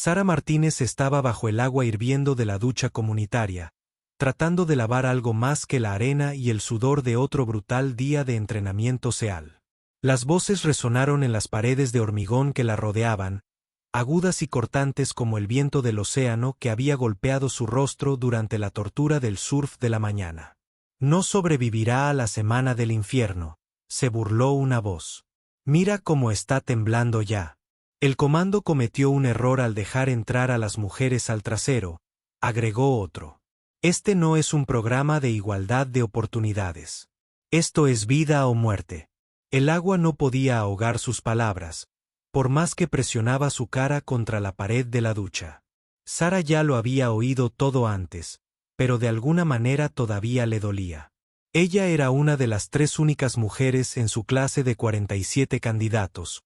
Sara Martínez estaba bajo el agua hirviendo de la ducha comunitaria, tratando de lavar algo más que la arena y el sudor de otro brutal día de entrenamiento SEAL. Las voces resonaron en las paredes de hormigón que la rodeaban, agudas y cortantes como el viento del océano que había golpeado su rostro durante la tortura del surf de la mañana. No sobrevivirá a la semana del infierno, se burló una voz. Mira cómo está temblando ya. El comando cometió un error al dejar entrar a las mujeres al trasero, agregó otro. Este no es un programa de igualdad de oportunidades. Esto es vida o muerte. El agua no podía ahogar sus palabras, por más que presionaba su cara contra la pared de la ducha. Sara ya lo había oído todo antes, pero de alguna manera todavía le dolía. Ella era una de las 3 únicas mujeres en su clase de 47 candidatos,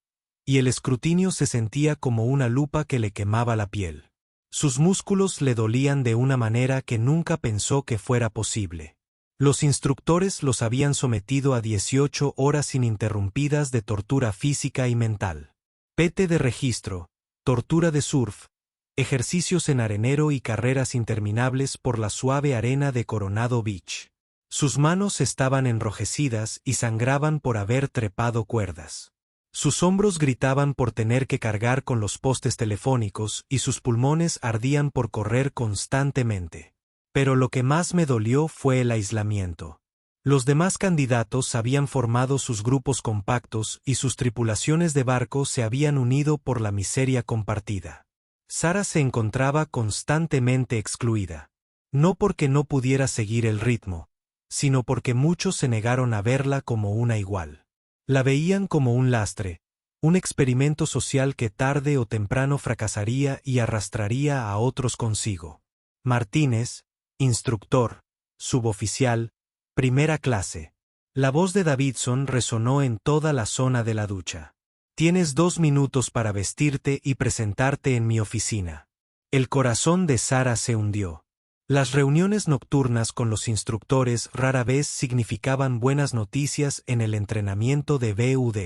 y el escrutinio se sentía como una lupa que le quemaba la piel. Sus músculos le dolían de una manera que nunca pensó que fuera posible. Los instructores los habían sometido a 18 horas ininterrumpidas de tortura física y mental. Pete de registro, tortura de surf, ejercicios en arenero y carreras interminables por la suave arena de Coronado Beach. Sus manos estaban enrojecidas y sangraban por haber trepado cuerdas. Sus hombros gritaban por tener que cargar con los postes telefónicos y sus pulmones ardían por correr constantemente. Pero lo que más me dolió fue el aislamiento. Los demás candidatos habían formado sus grupos compactos y sus tripulaciones de barco se habían unido por la miseria compartida. Sara se encontraba constantemente excluida. No porque no pudiera seguir el ritmo, sino porque muchos se negaron a verla como una igual. La veían como un lastre, un experimento social que tarde o temprano fracasaría y arrastraría a otros consigo. Martínez, instructor, suboficial, primera clase. La voz de Davidson resonó en toda la zona de la ducha. Tienes 2 minutos para vestirte y presentarte en mi oficina. El corazón de Sara se hundió. Las reuniones nocturnas con los instructores rara vez significaban buenas noticias en el entrenamiento de BUD.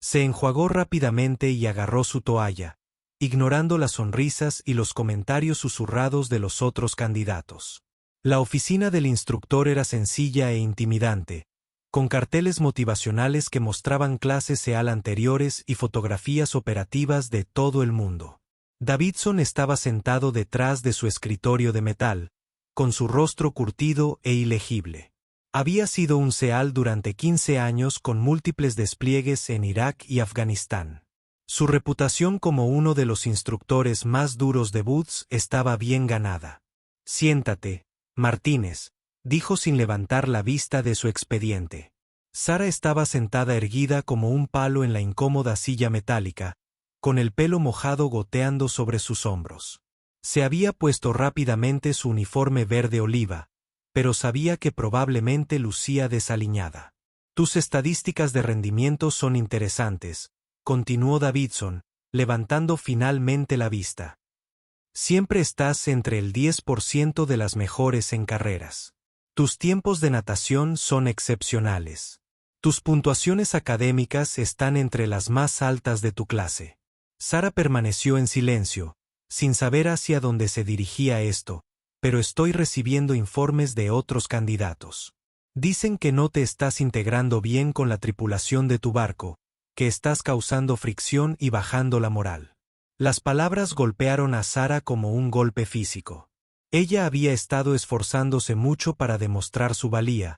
Se enjuagó rápidamente y agarró su toalla, ignorando las sonrisas y los comentarios susurrados de los otros candidatos. La oficina del instructor era sencilla e intimidante, con carteles motivacionales que mostraban clases SEAL anteriores y fotografías operativas de todo el mundo. Davidson estaba sentado detrás de su escritorio de metal, con su rostro curtido e ilegible. Había sido un SEAL durante 15 años con múltiples despliegues en Irak y Afganistán. Su reputación como uno de los instructores más duros de BUD/S estaba bien ganada. Siéntate, Martínez, dijo sin levantar la vista de su expediente. Sara estaba sentada erguida como un palo en la incómoda silla metálica, con el pelo mojado goteando sobre sus hombros. Se había puesto rápidamente su uniforme verde oliva, pero sabía que probablemente lucía desaliñada. Tus estadísticas de rendimiento son interesantes, continuó Davidson, levantando finalmente la vista. Siempre estás entre el 10% de las mejores en carreras. Tus tiempos de natación son excepcionales. Tus puntuaciones académicas están entre las más altas de tu clase. Sara permaneció en silencio, sin saber hacia dónde se dirigía esto, pero estoy recibiendo informes de otros candidatos. Dicen que no te estás integrando bien con la tripulación de tu barco, que estás causando fricción y bajando la moral. Las palabras golpearon a Sara como un golpe físico. Ella había estado esforzándose mucho para demostrar su valía,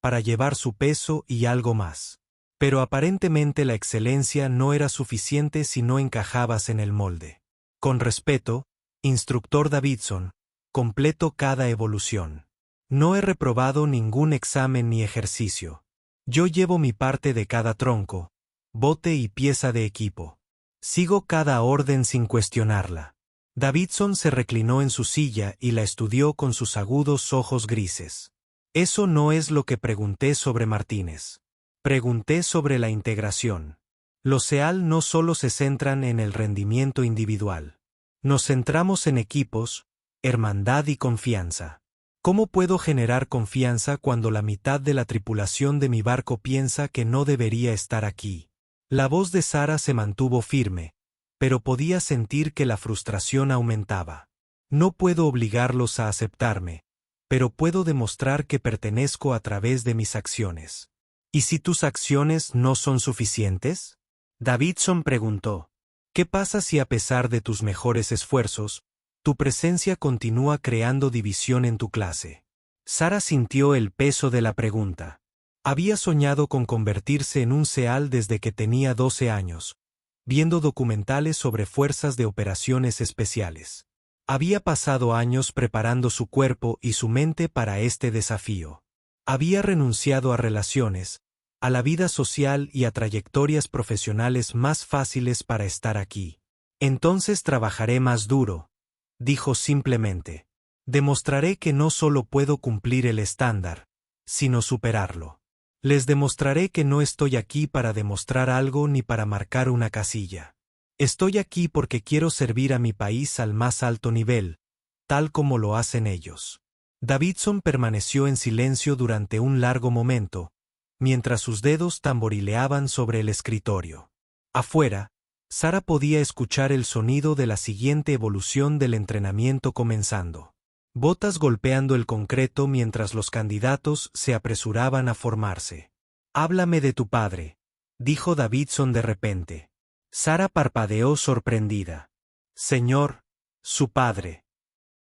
para llevar su peso y algo más. Pero aparentemente la excelencia no era suficiente si no encajabas en el molde. Con respeto, instructor Davidson, completo cada evolución. No he reprobado ningún examen ni ejercicio. Yo llevo mi parte de cada tronco, bote y pieza de equipo. Sigo cada orden sin cuestionarla. Davidson se reclinó en su silla y la estudió con sus agudos ojos grises. Eso no es lo que pregunté sobre Martínez. Pregunté sobre la integración. Los SEAL no solo se centran en el rendimiento individual. Nos centramos en equipos, hermandad y confianza. ¿Cómo puedo generar confianza cuando la mitad de la tripulación de mi barco piensa que no debería estar aquí? La voz de Sara se mantuvo firme, pero podía sentir que la frustración aumentaba. No puedo obligarlos a aceptarme, pero puedo demostrar que pertenezco a través de mis acciones. ¿Y si tus acciones no son suficientes? Davidson preguntó. ¿Qué pasa si a pesar de tus mejores esfuerzos, tu presencia continúa creando división en tu clase? Sara sintió el peso de la pregunta. Había soñado con convertirse en un SEAL desde que tenía 12 años, viendo documentales sobre fuerzas de operaciones especiales. Había pasado años preparando su cuerpo y su mente para este desafío. Había renunciado a relaciones, a la vida social y a trayectorias profesionales más fáciles para estar aquí. Entonces trabajaré más duro, dijo simplemente. Demostraré que no solo puedo cumplir el estándar, sino superarlo. Les demostraré que no estoy aquí para demostrar algo ni para marcar una casilla. Estoy aquí porque quiero servir a mi país al más alto nivel, tal como lo hacen ellos. Davidson permaneció en silencio durante un largo momento, mientras sus dedos tamborileaban sobre el escritorio. Afuera, Sara podía escuchar el sonido de la siguiente evolución del entrenamiento comenzando. Botas golpeando el concreto mientras los candidatos se apresuraban a formarse. «Háblame de tu padre», dijo Davidson de repente. Sara parpadeó sorprendida. «Señor, su padre.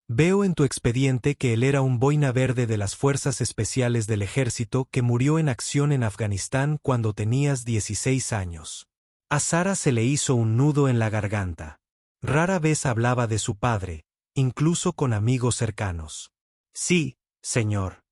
Veo en tu expediente que él era un boina verde de las Fuerzas Especiales del Ejército que murió en acción en Afganistán cuando tenías 16 años». A Sara se le hizo un nudo en la garganta. Rara vez hablaba de su padre, incluso con amigos cercanos. «Sí, señor».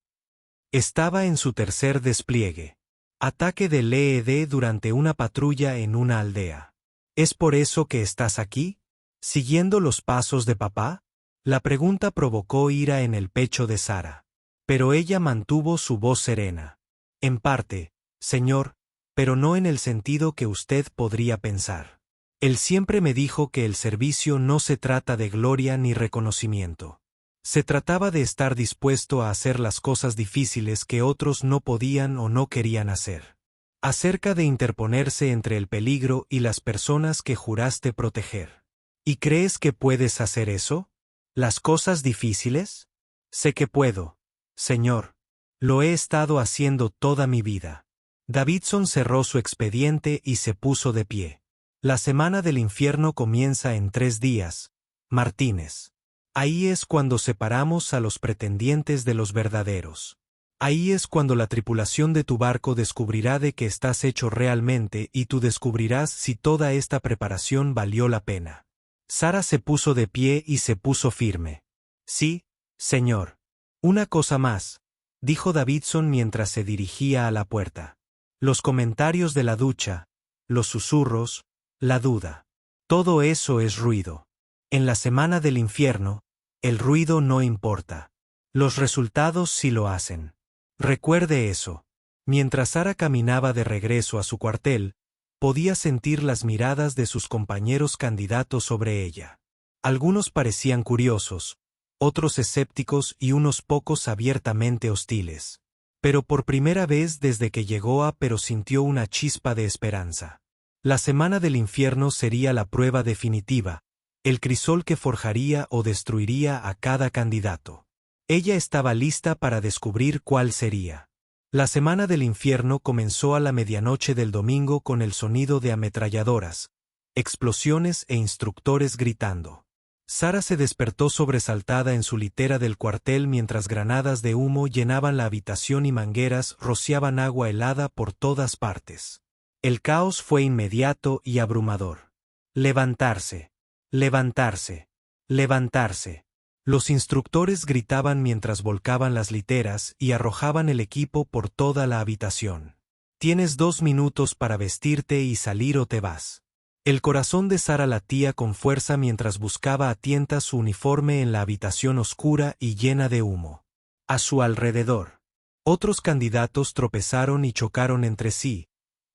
Estaba en su tercer despliegue. Ataque del EED durante una patrulla en una aldea. ¿Es por eso que estás aquí? ¿Siguiendo los pasos de papá? La pregunta provocó ira en el pecho de Sara. Pero ella mantuvo su voz serena. En parte, señor, pero no en el sentido que usted podría pensar. Él siempre me dijo que el servicio no se trata de gloria ni reconocimiento. Se trataba de estar dispuesto a hacer las cosas difíciles que otros no podían o no querían hacer. Acerca de interponerse entre el peligro y las personas que juraste proteger. ¿Y crees que puedes hacer eso? ¿Las cosas difíciles? Sé que puedo, señor. Lo he estado haciendo toda mi vida. Davidson cerró su expediente y se puso de pie. La semana del infierno comienza en 3 días, Martínez. Ahí es cuando separamos a los pretendientes de los verdaderos. Ahí es cuando la tripulación de tu barco descubrirá de qué estás hecho realmente y tú descubrirás si toda esta preparación valió la pena. Sara se puso de pie y se puso firme. Sí, señor. Una cosa más, dijo Davidson mientras se dirigía a la puerta. Los comentarios de la ducha, los susurros, la duda. Todo eso es ruido. En la semana del infierno, el ruido no importa. Los resultados sí lo hacen. Recuerde eso. Mientras Sara caminaba de regreso a su cuartel, podía sentir las miradas de sus compañeros candidatos sobre ella. Algunos parecían curiosos, otros escépticos y unos pocos abiertamente hostiles. Pero por primera vez desde que llegó pero sintió una chispa de esperanza. La semana del infierno sería la prueba definitiva, el crisol que forjaría o destruiría a cada candidato. Ella estaba lista para descubrir cuál sería. La semana del infierno comenzó a la medianoche del domingo con el sonido de ametralladoras, explosiones e instructores gritando. Sara se despertó sobresaltada en su litera del cuartel mientras granadas de humo llenaban la habitación y mangueras rociaban agua helada por todas partes. El caos fue inmediato y abrumador. Levantarse, levantarse, levantarse. Los instructores gritaban mientras volcaban las literas y arrojaban el equipo por toda la habitación. Tienes 2 minutos para vestirte y salir o te vas. El corazón de Sara latía con fuerza mientras buscaba a tientas su uniforme en la habitación oscura y llena de humo. A su alrededor, otros candidatos tropezaron y chocaron entre sí,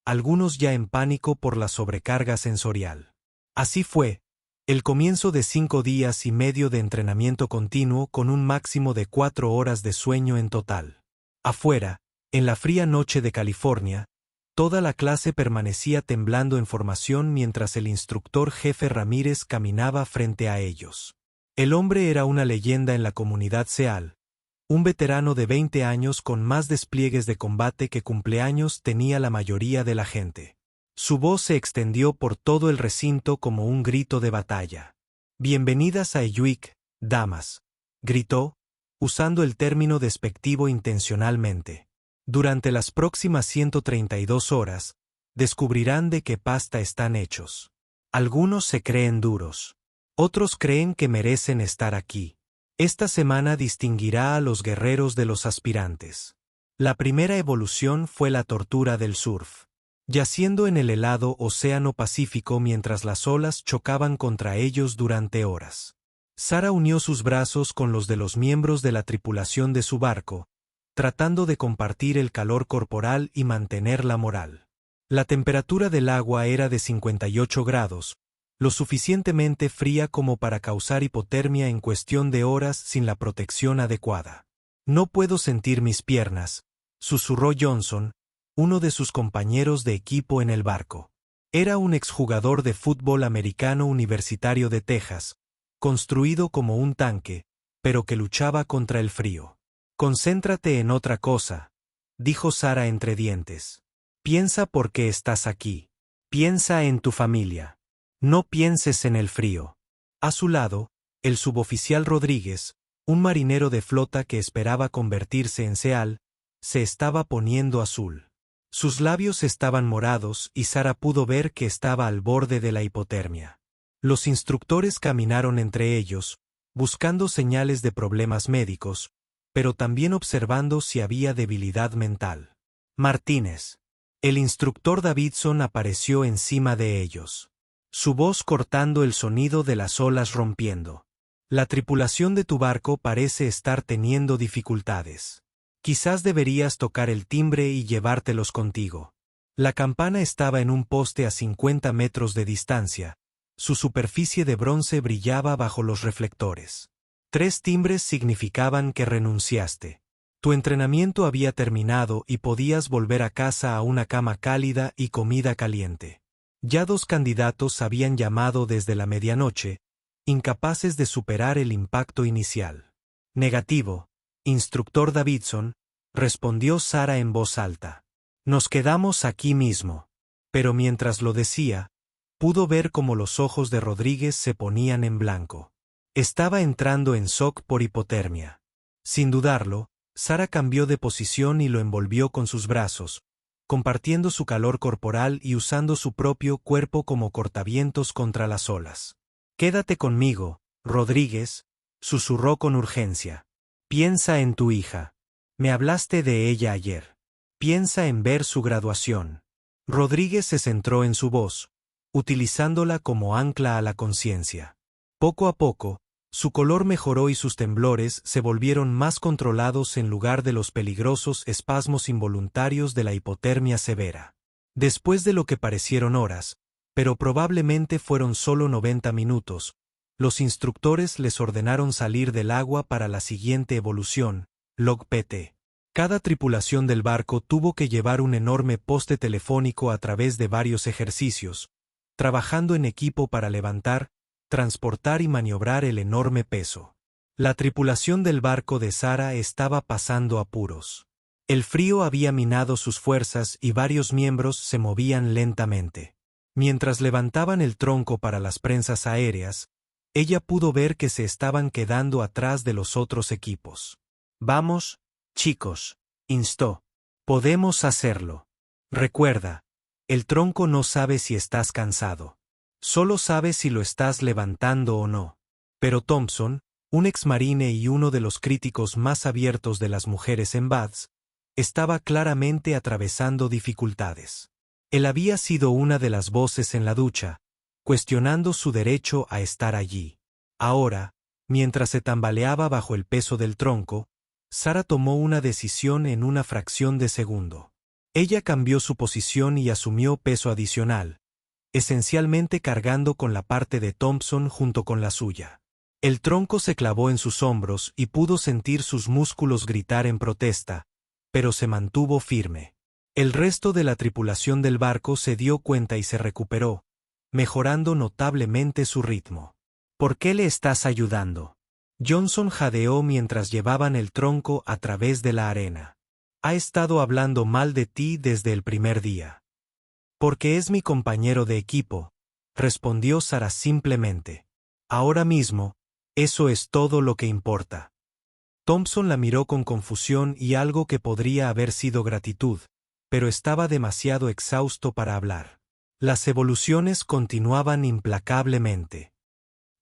algunos ya en pánico por la sobrecarga sensorial. Así fue, el comienzo de 5 días y medio de entrenamiento continuo con un máximo de 4 horas de sueño en total. Afuera, en la fría noche de California, Toda la clase permanecía temblando en formación mientras el instructor jefe Ramírez caminaba frente a ellos. El hombre era una leyenda en la comunidad SEAL, un veterano de 20 años con más despliegues de combate que cumpleaños tenía la mayoría de la gente. Su voz se extendió por todo el recinto como un grito de batalla. «Bienvenidas a Eyuik, damas», gritó, usando el término despectivo intencionalmente. «Durante las próximas 132 horas, descubrirán de qué pasta están hechos. Algunos se creen duros. Otros creen que merecen estar aquí. Esta semana distinguirá a los guerreros de los aspirantes». La primera evolución fue la tortura del surf. Yaciendo en el helado océano Pacífico mientras las olas chocaban contra ellos durante horas. Sara unió sus brazos con los de los miembros de la tripulación de su barco, tratando de compartir el calor corporal y mantener la moral. La temperatura del agua era de 58 grados, lo suficientemente fría como para causar hipotermia en cuestión de horas sin la protección adecuada. «No puedo sentir mis piernas», susurró Johnson, uno de sus compañeros de equipo en el barco. Era un exjugador de fútbol americano universitario de Texas, construido como un tanque, pero que luchaba contra el frío. «Concéntrate en otra cosa», dijo Sara entre dientes. «Piensa por qué estás aquí. Piensa en tu familia. No pienses en el frío». A su lado, el suboficial Rodríguez, un marinero de flota que esperaba convertirse en SEAL, se estaba poniendo azul. Sus labios estaban morados y Sara pudo ver que estaba al borde de la hipotermia. Los instructores caminaron entre ellos, buscando señales de problemas médicos, pero también observando si había debilidad mental. «Martínez». El instructor Davidson apareció encima de ellos. Su voz cortando el sonido de las olas rompiendo. «La tripulación de tu barco parece estar teniendo dificultades. Quizás deberías tocar el timbre y llevártelos contigo». La campana estaba en un poste a 50 metros de distancia. Su superficie de bronce brillaba bajo los reflectores. 3 timbres significaban que renunciaste. Tu entrenamiento había terminado y podías volver a casa a una cama cálida y comida caliente. Ya 2 candidatos habían llamado desde la medianoche, incapaces de superar el impacto inicial. «Negativo, instructor Davidson», respondió Sara en voz alta. «Nos quedamos aquí mismo». Pero mientras lo decía, pudo ver cómo los ojos de Rodríguez se ponían en blanco. Estaba entrando en shock por hipotermia. Sin dudarlo, Sara cambió de posición y lo envolvió con sus brazos, compartiendo su calor corporal y usando su propio cuerpo como cortavientos contra las olas. «Quédate conmigo, Rodríguez», susurró con urgencia. «Piensa en tu hija. Me hablaste de ella ayer. Piensa en ver su graduación». Rodríguez se centró en su voz, utilizándola como ancla a la conciencia. Poco a poco, su color mejoró y sus temblores se volvieron más controlados en lugar de los peligrosos espasmos involuntarios de la hipotermia severa. Después de lo que parecieron horas, pero probablemente fueron solo 90 minutos, los instructores les ordenaron salir del agua para la siguiente evolución, log PT. Cada tripulación del barco tuvo que llevar un enorme poste telefónico a través de varios ejercicios, trabajando en equipo para levantar, transportar y maniobrar el enorme peso. La tripulación del barco de Sara estaba pasando apuros. El frío había minado sus fuerzas y varios miembros se movían lentamente. Mientras levantaban el tronco para las prensas aéreas, ella pudo ver que se estaban quedando atrás de los otros equipos. «Vamos, chicos», instó. «Podemos hacerlo. Recuerda, el tronco no sabe si estás cansado. Solo sabe si lo estás levantando o no». Pero Thompson, un exmarine y uno de los críticos más abiertos de las mujeres en Baths, estaba claramente atravesando dificultades. Él había sido una de las voces en la ducha, cuestionando su derecho a estar allí. Ahora, mientras se tambaleaba bajo el peso del tronco, Sara tomó una decisión en una fracción de segundo. Ella cambió su posición y asumió peso adicional, esencialmente cargando con la parte de Thompson junto con la suya. El tronco se clavó en sus hombros y pudo sentir sus músculos gritar en protesta, pero se mantuvo firme. El resto de la tripulación del barco se dio cuenta y se recuperó, mejorando notablemente su ritmo. ¿Por qué le estás ayudando? Johnson jadeó mientras llevaban el tronco a través de la arena. Ha estado hablando mal de ti desde el primer día. Porque es mi compañero de equipo, respondió Sarah simplemente. Ahora mismo, eso es todo lo que importa. Thompson la miró con confusión y algo que podría haber sido gratitud, pero estaba demasiado exhausto para hablar. Las evoluciones continuaban implacablemente.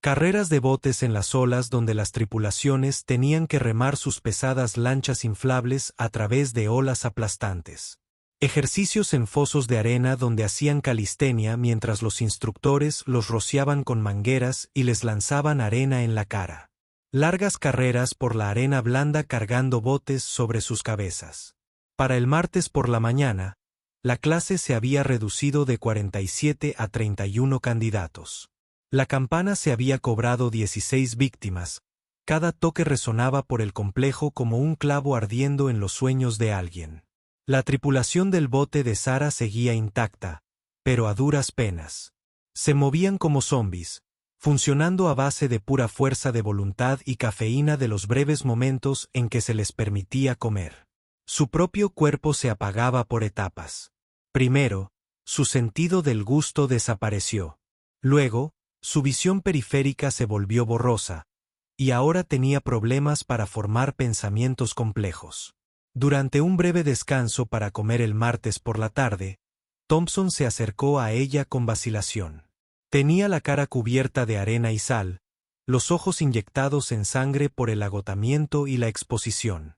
Carreras de botes en las olas donde las tripulaciones tenían que remar sus pesadas lanchas inflables a través de olas aplastantes. Ejercicios en fosos de arena donde hacían calistenia mientras los instructores los rociaban con mangueras y les lanzaban arena en la cara. Largas carreras por la arena blanda cargando botes sobre sus cabezas. Para el martes por la mañana, la clase se había reducido de 47 a 31 candidatos. La campana se había cobrado 16 víctimas. Cada toque resonaba por el complejo como un clavo ardiendo en los sueños de alguien. La tripulación del bote de Sarah seguía intacta, pero a duras penas. Se movían como zombis, funcionando a base de pura fuerza de voluntad y cafeína de los breves momentos en que se les permitía comer. Su propio cuerpo se apagaba por etapas. Primero, su sentido del gusto desapareció. Luego, su visión periférica se volvió borrosa, y ahora tenía problemas para formar pensamientos complejos. Durante un breve descanso para comer el martes por la tarde, Thompson se acercó a ella con vacilación. Tenía la cara cubierta de arena y sal, los ojos inyectados en sangre por el agotamiento y la exposición.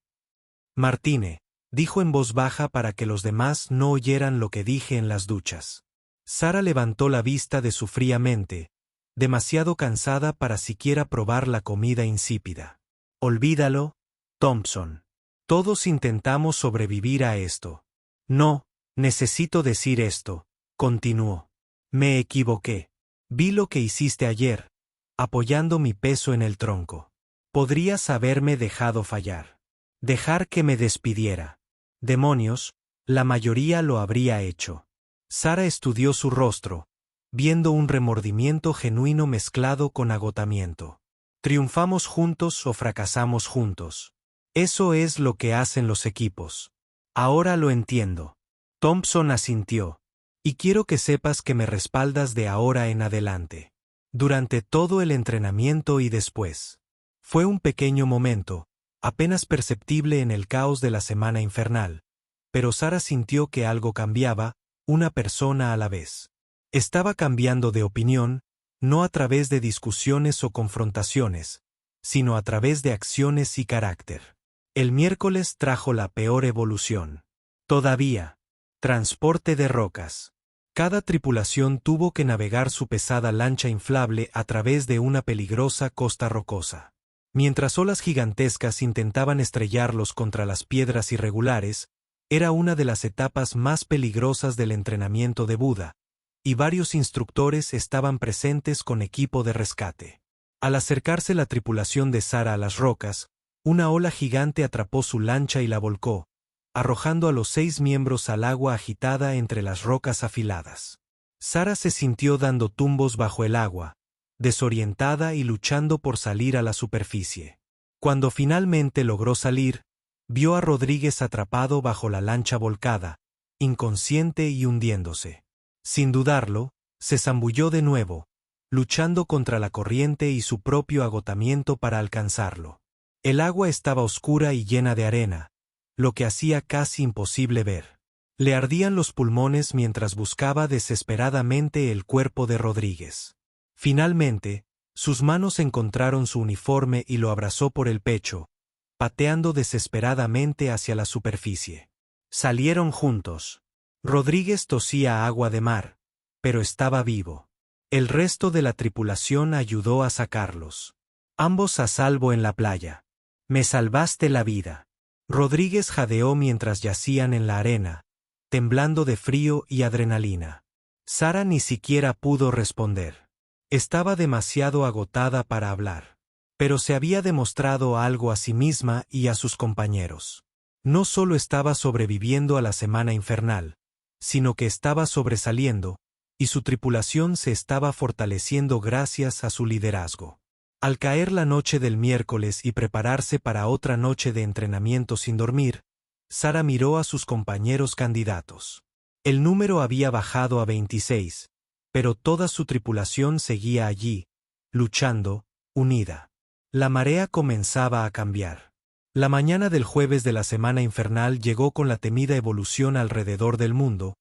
Martine, dijo en voz baja para que los demás no oyeran lo que dije en las duchas. Sarah levantó la vista de su fría mente, demasiado cansada para siquiera probar la comida insípida. Olvídalo, Thompson. Todos intentamos sobrevivir a esto. No, necesito decir esto, continuó. Me equivoqué. Vi lo que hiciste ayer, apoyando mi peso en el tronco. Podrías haberme dejado fallar. Dejar que me despidiera. Demonios, la mayoría lo habría hecho. Sarah estudió su rostro, viendo un remordimiento genuino mezclado con agotamiento. ¿Triunfamos juntos o fracasamos juntos? Eso es lo que hacen los equipos. Ahora lo entiendo. Thompson asintió. Y quiero que sepas que me respaldas de ahora en adelante. Durante todo el entrenamiento y después. Fue un pequeño momento, apenas perceptible en el caos de la semana infernal, pero Sarah sintió que algo cambiaba, una persona a la vez. Estaba cambiando de opinión, no a través de discusiones o confrontaciones, sino a través de acciones y carácter. El miércoles trajo la peor evolución. Todavía. Transporte de rocas. Cada tripulación tuvo que navegar su pesada lancha inflable a través de una peligrosa costa rocosa. Mientras olas gigantescas intentaban estrellarlos contra las piedras irregulares, era una de las etapas más peligrosas del entrenamiento de Buda, y varios instructores estaban presentes con equipo de rescate. Al acercarse la tripulación de Sarah a las rocas, una ola gigante atrapó su lancha y la volcó, arrojando a los 6 miembros al agua agitada entre las rocas afiladas. Sarah se sintió dando tumbos bajo el agua, desorientada y luchando por salir a la superficie. Cuando finalmente logró salir, vio a Rodríguez atrapado bajo la lancha volcada, inconsciente y hundiéndose. Sin dudarlo, se zambulló de nuevo, luchando contra la corriente y su propio agotamiento para alcanzarlo. El agua estaba oscura y llena de arena, lo que hacía casi imposible ver. Le ardían los pulmones mientras buscaba desesperadamente el cuerpo de Rodríguez. Finalmente, sus manos encontraron su uniforme y lo abrazó por el pecho, pateando desesperadamente hacia la superficie. Salieron juntos. Rodríguez tosía agua de mar, pero estaba vivo. El resto de la tripulación ayudó a sacarlos. Ambos a salvo en la playa. Me salvaste la vida. Rodríguez jadeó mientras yacían en la arena, temblando de frío y adrenalina. Sarah ni siquiera pudo responder. Estaba demasiado agotada para hablar. Pero se había demostrado algo a sí misma y a sus compañeros. No solo estaba sobreviviendo a la semana infernal, sino que estaba sobresaliendo, y su tripulación se estaba fortaleciendo gracias a su liderazgo. Al caer la noche del miércoles y prepararse para otra noche de entrenamiento sin dormir, Sara miró a sus compañeros candidatos. El número había bajado a 26, pero toda su tripulación seguía allí, luchando, unida. La marea comenzaba a cambiar. La mañana del jueves de la semana infernal llegó con la temida evolución alrededor del mundo,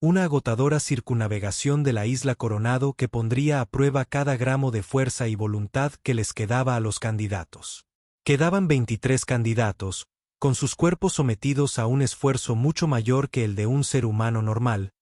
una agotadora circunnavegación de la isla Coronado que pondría a prueba cada gramo de fuerza y voluntad que les quedaba a los candidatos. Quedaban 23 candidatos, con sus cuerpos sometidos a un esfuerzo mucho mayor que el de un ser humano normal,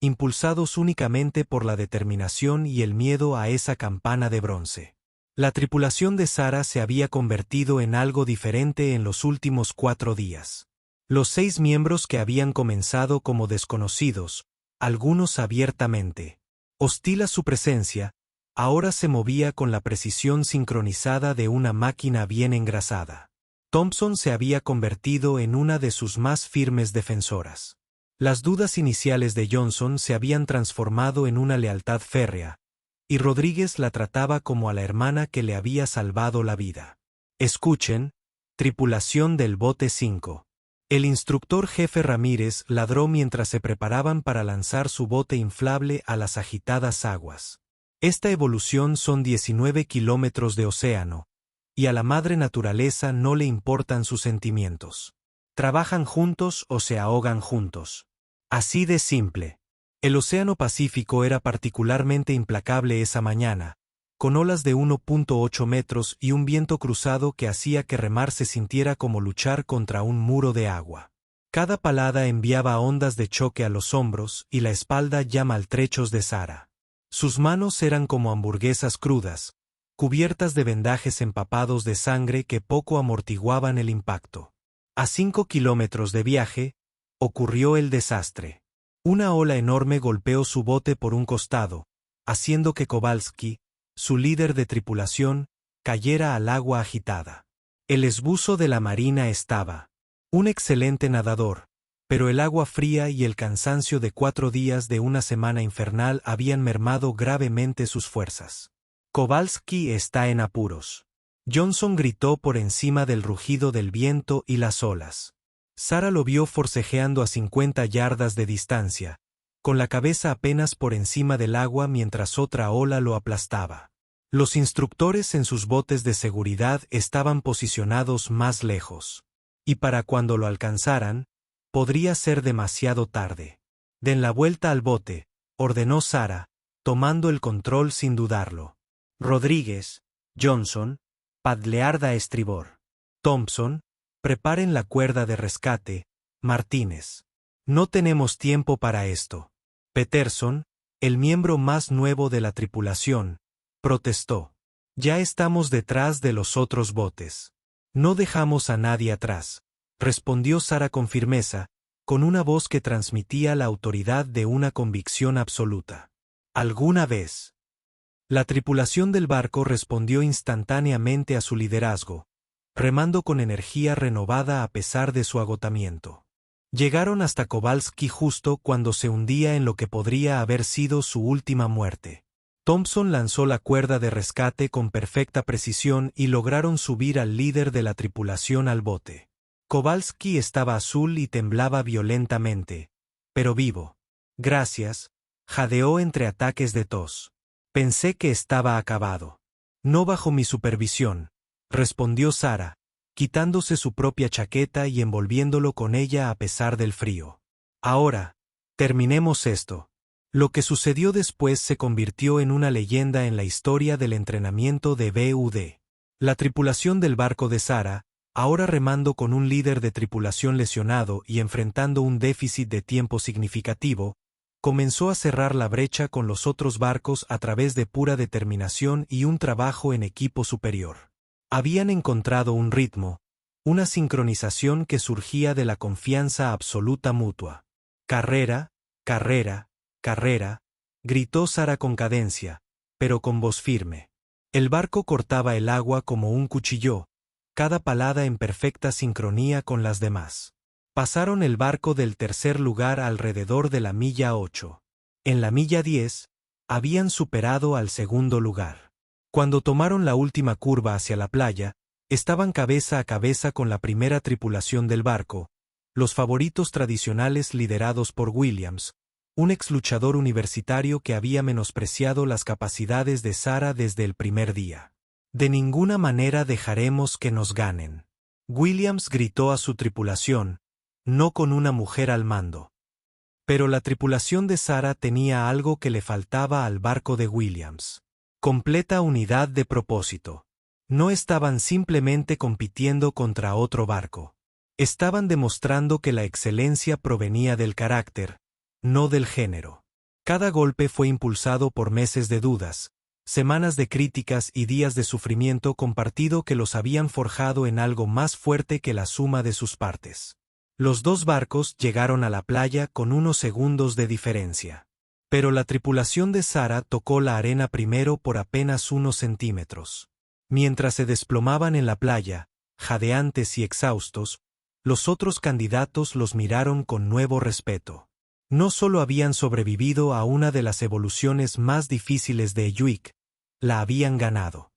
impulsados únicamente por la determinación y el miedo a esa campana de bronce. La tripulación de Sara se había convertido en algo diferente en los últimos 4 días. Los 6 miembros que habían comenzado como desconocidos, algunos abiertamente hostil a su presencia, ahora se movía con la precisión sincronizada de una máquina bien engrasada. Thompson se había convertido en una de sus más firmes defensoras. Las dudas iniciales de Johnson se habían transformado en una lealtad férrea, y Rodríguez la trataba como a la hermana que le había salvado la vida. Escuchen, tripulación del bote 5. El instructor jefe Ramírez ladró mientras se preparaban para lanzar su bote inflable a las agitadas aguas. Esta evolución son 19 kilómetros de océano, y a la madre naturaleza no le importan sus sentimientos. Trabajan juntos o se ahogan juntos. Así de simple. El Océano Pacífico era particularmente implacable esa mañana, con olas de 1.8 metros y un viento cruzado que hacía que remar se sintiera como luchar contra un muro de agua. Cada palada enviaba ondas de choque a los hombros y la espalda ya maltrechos de Sara. Sus manos eran como hamburguesas crudas, cubiertas de vendajes empapados de sangre que poco amortiguaban el impacto. A 5 kilómetros de viaje, ocurrió el desastre. Una ola enorme golpeó su bote por un costado, haciendo que Kowalski, su líder de tripulación, cayera al agua agitada. El esbuzo de la marina estaba. Un excelente nadador, pero el agua fría y el cansancio de 4 días de una semana infernal habían mermado gravemente sus fuerzas. Kowalski está en apuros. Johnson gritó por encima del rugido del viento y las olas. Sara lo vio forcejeando a 50 yardas de distancia, con la cabeza apenas por encima del agua mientras otra ola lo aplastaba. Los instructores en sus botes de seguridad estaban posicionados más lejos. Y para cuando lo alcanzaran, podría ser demasiado tarde. Den la vuelta al bote, ordenó Sara, tomando el control sin dudarlo. Rodríguez, Johnson, padlearda a estribor. Thompson, preparen la cuerda de rescate. Martínez. No tenemos tiempo para esto. Peterson, el miembro más nuevo de la tripulación, protestó. Ya estamos detrás de los otros botes. No dejamos a nadie atrás, respondió Sara con firmeza, con una voz que transmitía la autoridad de una convicción absoluta. ¿Alguna vez? La tripulación del barco respondió instantáneamente a su liderazgo, remando con energía renovada a pesar de su agotamiento. Llegaron hasta Kowalski justo cuando se hundía en lo que podría haber sido su última muerte. Thompson lanzó la cuerda de rescate con perfecta precisión y lograron subir al líder de la tripulación al bote. Kowalski estaba azul y temblaba violentamente, pero vivo. Gracias, jadeó entre ataques de tos. Pensé que estaba acabado. No bajo mi supervisión, respondió Sara, quitándose su propia chaqueta y envolviéndolo con ella a pesar del frío. Ahora, terminemos esto. Lo que sucedió después se convirtió en una leyenda en la historia del entrenamiento de BUD. La tripulación del barco de Sara, ahora remando con un líder de tripulación lesionado y enfrentando un déficit de tiempo significativo, comenzó a cerrar la brecha con los otros barcos a través de pura determinación y un trabajo en equipo superior. Habían encontrado un ritmo, una sincronización que surgía de la confianza absoluta mutua. Carrera, carrera, carrera, gritó Sara con cadencia, pero con voz firme. El barco cortaba el agua como un cuchillo, cada palada en perfecta sincronía con las demás. Pasaron el barco del tercer lugar alrededor de la milla 8. En la milla 10, habían superado al segundo lugar. Cuando tomaron la última curva hacia la playa, estaban cabeza a cabeza con la primera tripulación del barco, los favoritos tradicionales liderados por Williams, un ex luchador universitario que había menospreciado las capacidades de Sarah desde el primer día. De ninguna manera dejaremos que nos ganen. Williams gritó a su tripulación, no con una mujer al mando. Pero la tripulación de Sarah tenía algo que le faltaba al barco de Williams: completa unidad de propósito. No estaban simplemente compitiendo contra otro barco. Estaban demostrando que la excelencia provenía del carácter, no del género. Cada golpe fue impulsado por meses de dudas, semanas de críticas y días de sufrimiento compartido que los habían forjado en algo más fuerte que la suma de sus partes. Los dos barcos llegaron a la playa con unos segundos de diferencia. Pero la tripulación de Sarah tocó la arena primero por apenas unos centímetros. Mientras se desplomaban en la playa, jadeantes y exhaustos, los otros candidatos los miraron con nuevo respeto. No solo habían sobrevivido a una de las evoluciones más difíciles de Eyuik, la habían ganado.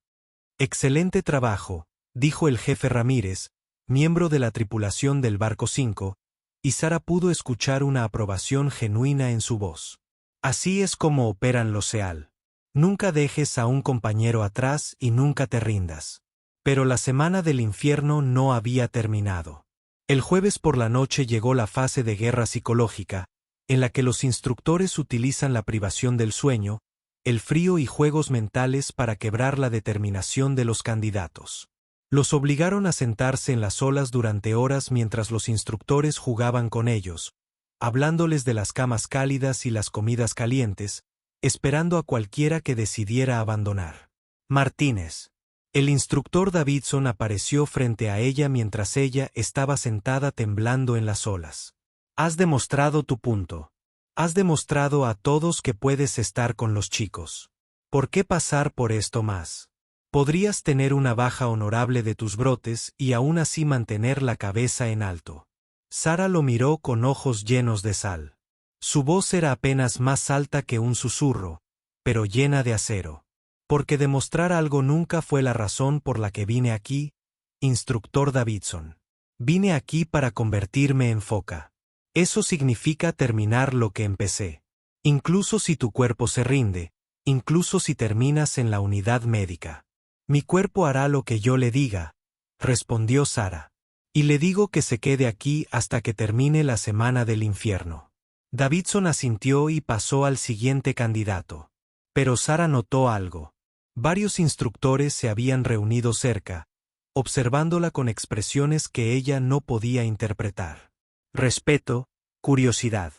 «Excelente trabajo», dijo el jefe Ramírez, miembro de la tripulación del barco 5, y Sarah pudo escuchar una aprobación genuina en su voz. Así es como operan los SEAL. Nunca dejes a un compañero atrás y nunca te rindas. Pero la semana del infierno no había terminado. El jueves por la noche llegó la fase de guerra psicológica, en la que los instructores utilizan la privación del sueño, el frío y juegos mentales para quebrar la determinación de los candidatos. Los obligaron a sentarse en las olas durante horas mientras los instructores jugaban con ellos, hablándoles de las camas cálidas y las comidas calientes, esperando a cualquiera que decidiera abandonar. Martínez. El instructor Davidson apareció frente a ella mientras ella estaba sentada temblando en las olas. Has demostrado tu punto. Has demostrado a todos que puedes estar con los chicos. ¿Por qué pasar por esto más? Podrías tener una baja honorable de tus brotes y aún así mantener la cabeza en alto. Sarah lo miró con ojos llenos de sal. Su voz era apenas más alta que un susurro, pero llena de acero. Porque demostrar algo nunca fue la razón por la que vine aquí, instructor Davidson. Vine aquí para convertirme en foca. Eso significa terminar lo que empecé. Incluso si tu cuerpo se rinde, incluso si terminas en la unidad médica. Mi cuerpo hará lo que yo le diga, respondió Sarah. Y le digo que se quede aquí hasta que termine la semana del infierno. Davidson asintió y pasó al siguiente candidato. Pero Sarah notó algo. Varios instructores se habían reunido cerca, observándola con expresiones que ella no podía interpretar. Respeto, curiosidad.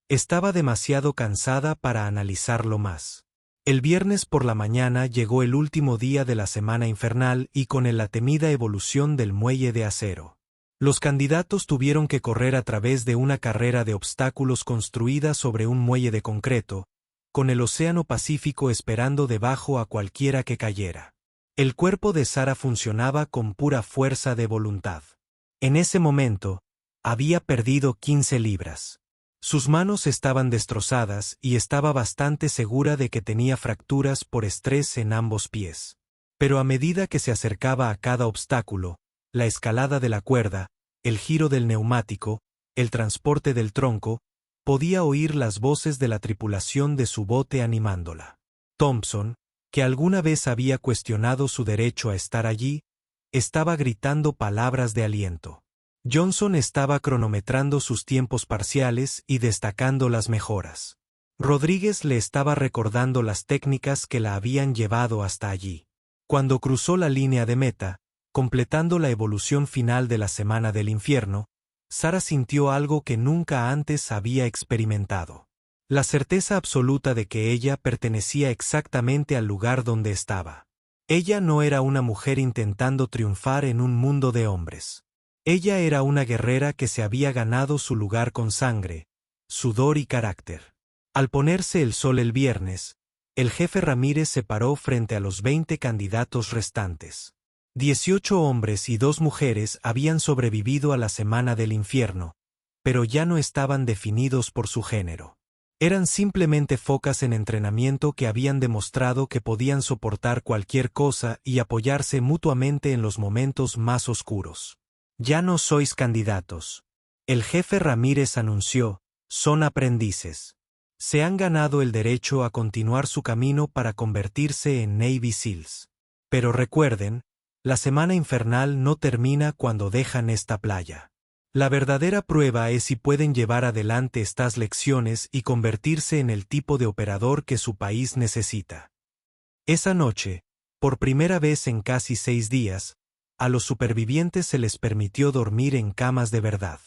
Estaba demasiado cansada para analizarlo más. El viernes por la mañana llegó el último día de la semana infernal y con él la temida evolución del muelle de acero. Los candidatos tuvieron que correr a través de una carrera de obstáculos construida sobre un muelle de concreto, con el Océano Pacífico esperando debajo a cualquiera que cayera. El cuerpo de Sarah funcionaba con pura fuerza de voluntad. En ese momento, había perdido 15 libras. Sus manos estaban destrozadas y estaba bastante segura de que tenía fracturas por estrés en ambos pies. Pero a medida que se acercaba a cada obstáculo, la escalada de la cuerda, el giro del neumático, el transporte del tronco, podía oír las voces de la tripulación de su bote animándola. Thompson, que alguna vez había cuestionado su derecho a estar allí, estaba gritando palabras de aliento. Johnson estaba cronometrando sus tiempos parciales y destacando las mejoras. Rodríguez le estaba recordando las técnicas que la habían llevado hasta allí. Cuando cruzó la línea de meta, completando la evolución final de la semana del infierno, Sarah sintió algo que nunca antes había experimentado. La certeza absoluta de que ella pertenecía exactamente al lugar donde estaba. Ella no era una mujer intentando triunfar en un mundo de hombres. Ella era una guerrera que se había ganado su lugar con sangre, sudor y carácter. Al ponerse el sol el viernes, el jefe Ramírez se paró frente a los 20 candidatos restantes. 18 hombres y 2 mujeres habían sobrevivido a la semana del infierno, pero ya no estaban definidos por su género. Eran simplemente focas en entrenamiento que habían demostrado que podían soportar cualquier cosa y apoyarse mutuamente en los momentos más oscuros. Ya no sois candidatos. El jefe Ramírez anunció, son aprendices. Se han ganado el derecho a continuar su camino para convertirse en Navy SEALs. Pero recuerden, la semana infernal no termina cuando dejan esta playa. La verdadera prueba es si pueden llevar adelante estas lecciones y convertirse en el tipo de operador que su país necesita. Esa noche, por primera vez en casi 6 días, a los supervivientes se les permitió dormir en camas de verdad.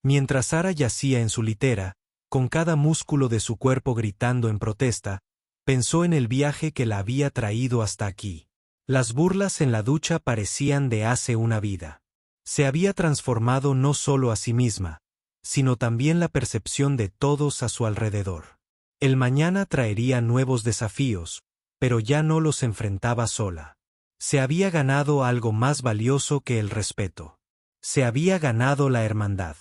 Mientras Sara yacía en su litera, con cada músculo de su cuerpo gritando en protesta, pensó en el viaje que la había traído hasta aquí. Las burlas en la ducha parecían de hace una vida. Se había transformado no solo a sí misma, sino también la percepción de todos a su alrededor. El mañana traería nuevos desafíos, pero ya no los enfrentaba sola. Se había ganado algo más valioso que el respeto. Se había ganado la hermandad.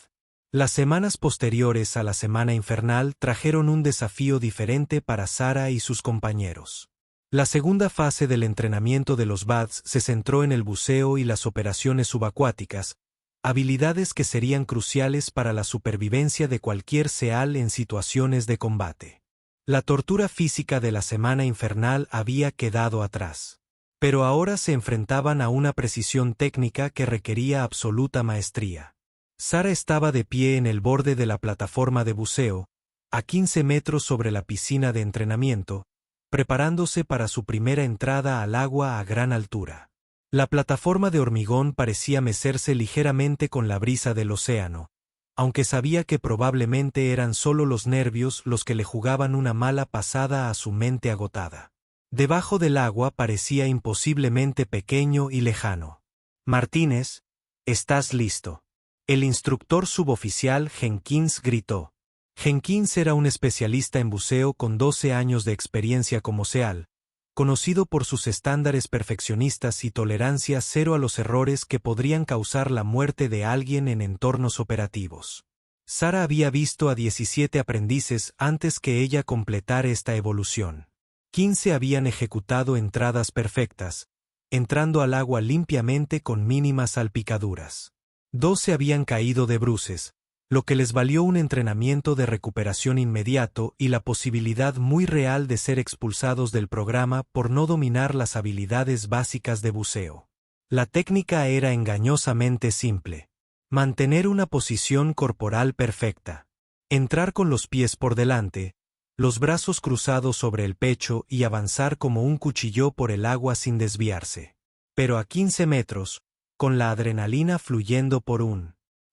Las semanas posteriores a la semana infernal trajeron un desafío diferente para Sara y sus compañeros. La segunda fase del entrenamiento de los BADS se centró en el buceo y las operaciones subacuáticas, habilidades que serían cruciales para la supervivencia de cualquier SEAL en situaciones de combate. La tortura física de la semana infernal había quedado atrás. Pero ahora se enfrentaban a una precisión técnica que requería absoluta maestría. Sara estaba de pie en el borde de la plataforma de buceo, a 15 metros sobre la piscina de entrenamiento, preparándose para su primera entrada al agua a gran altura. La plataforma de hormigón parecía mecerse ligeramente con la brisa del océano, aunque sabía que probablemente eran solo los nervios los que le jugaban una mala pasada a su mente agotada. Debajo del agua parecía imposiblemente pequeño y lejano. Martínez, ¿estás listo? El instructor suboficial Jenkins gritó. Jenkins era un especialista en buceo con 12 años de experiencia como SEAL, conocido por sus estándares perfeccionistas y tolerancia cero a los errores que podrían causar la muerte de alguien en entornos operativos. Sara había visto a 17 aprendices antes que ella completara esta evolución. 15 habían ejecutado entradas perfectas, entrando al agua limpiamente con mínimas salpicaduras. 12 habían caído de bruces, lo que les valió un entrenamiento de recuperación inmediato y la posibilidad muy real de ser expulsados del programa por no dominar las habilidades básicas de buceo. La técnica era engañosamente simple. Mantener una posición corporal perfecta. Entrar con los pies por delante, los brazos cruzados sobre el pecho y avanzar como un cuchillo por el agua sin desviarse. Pero a 15 metros, con la adrenalina fluyendo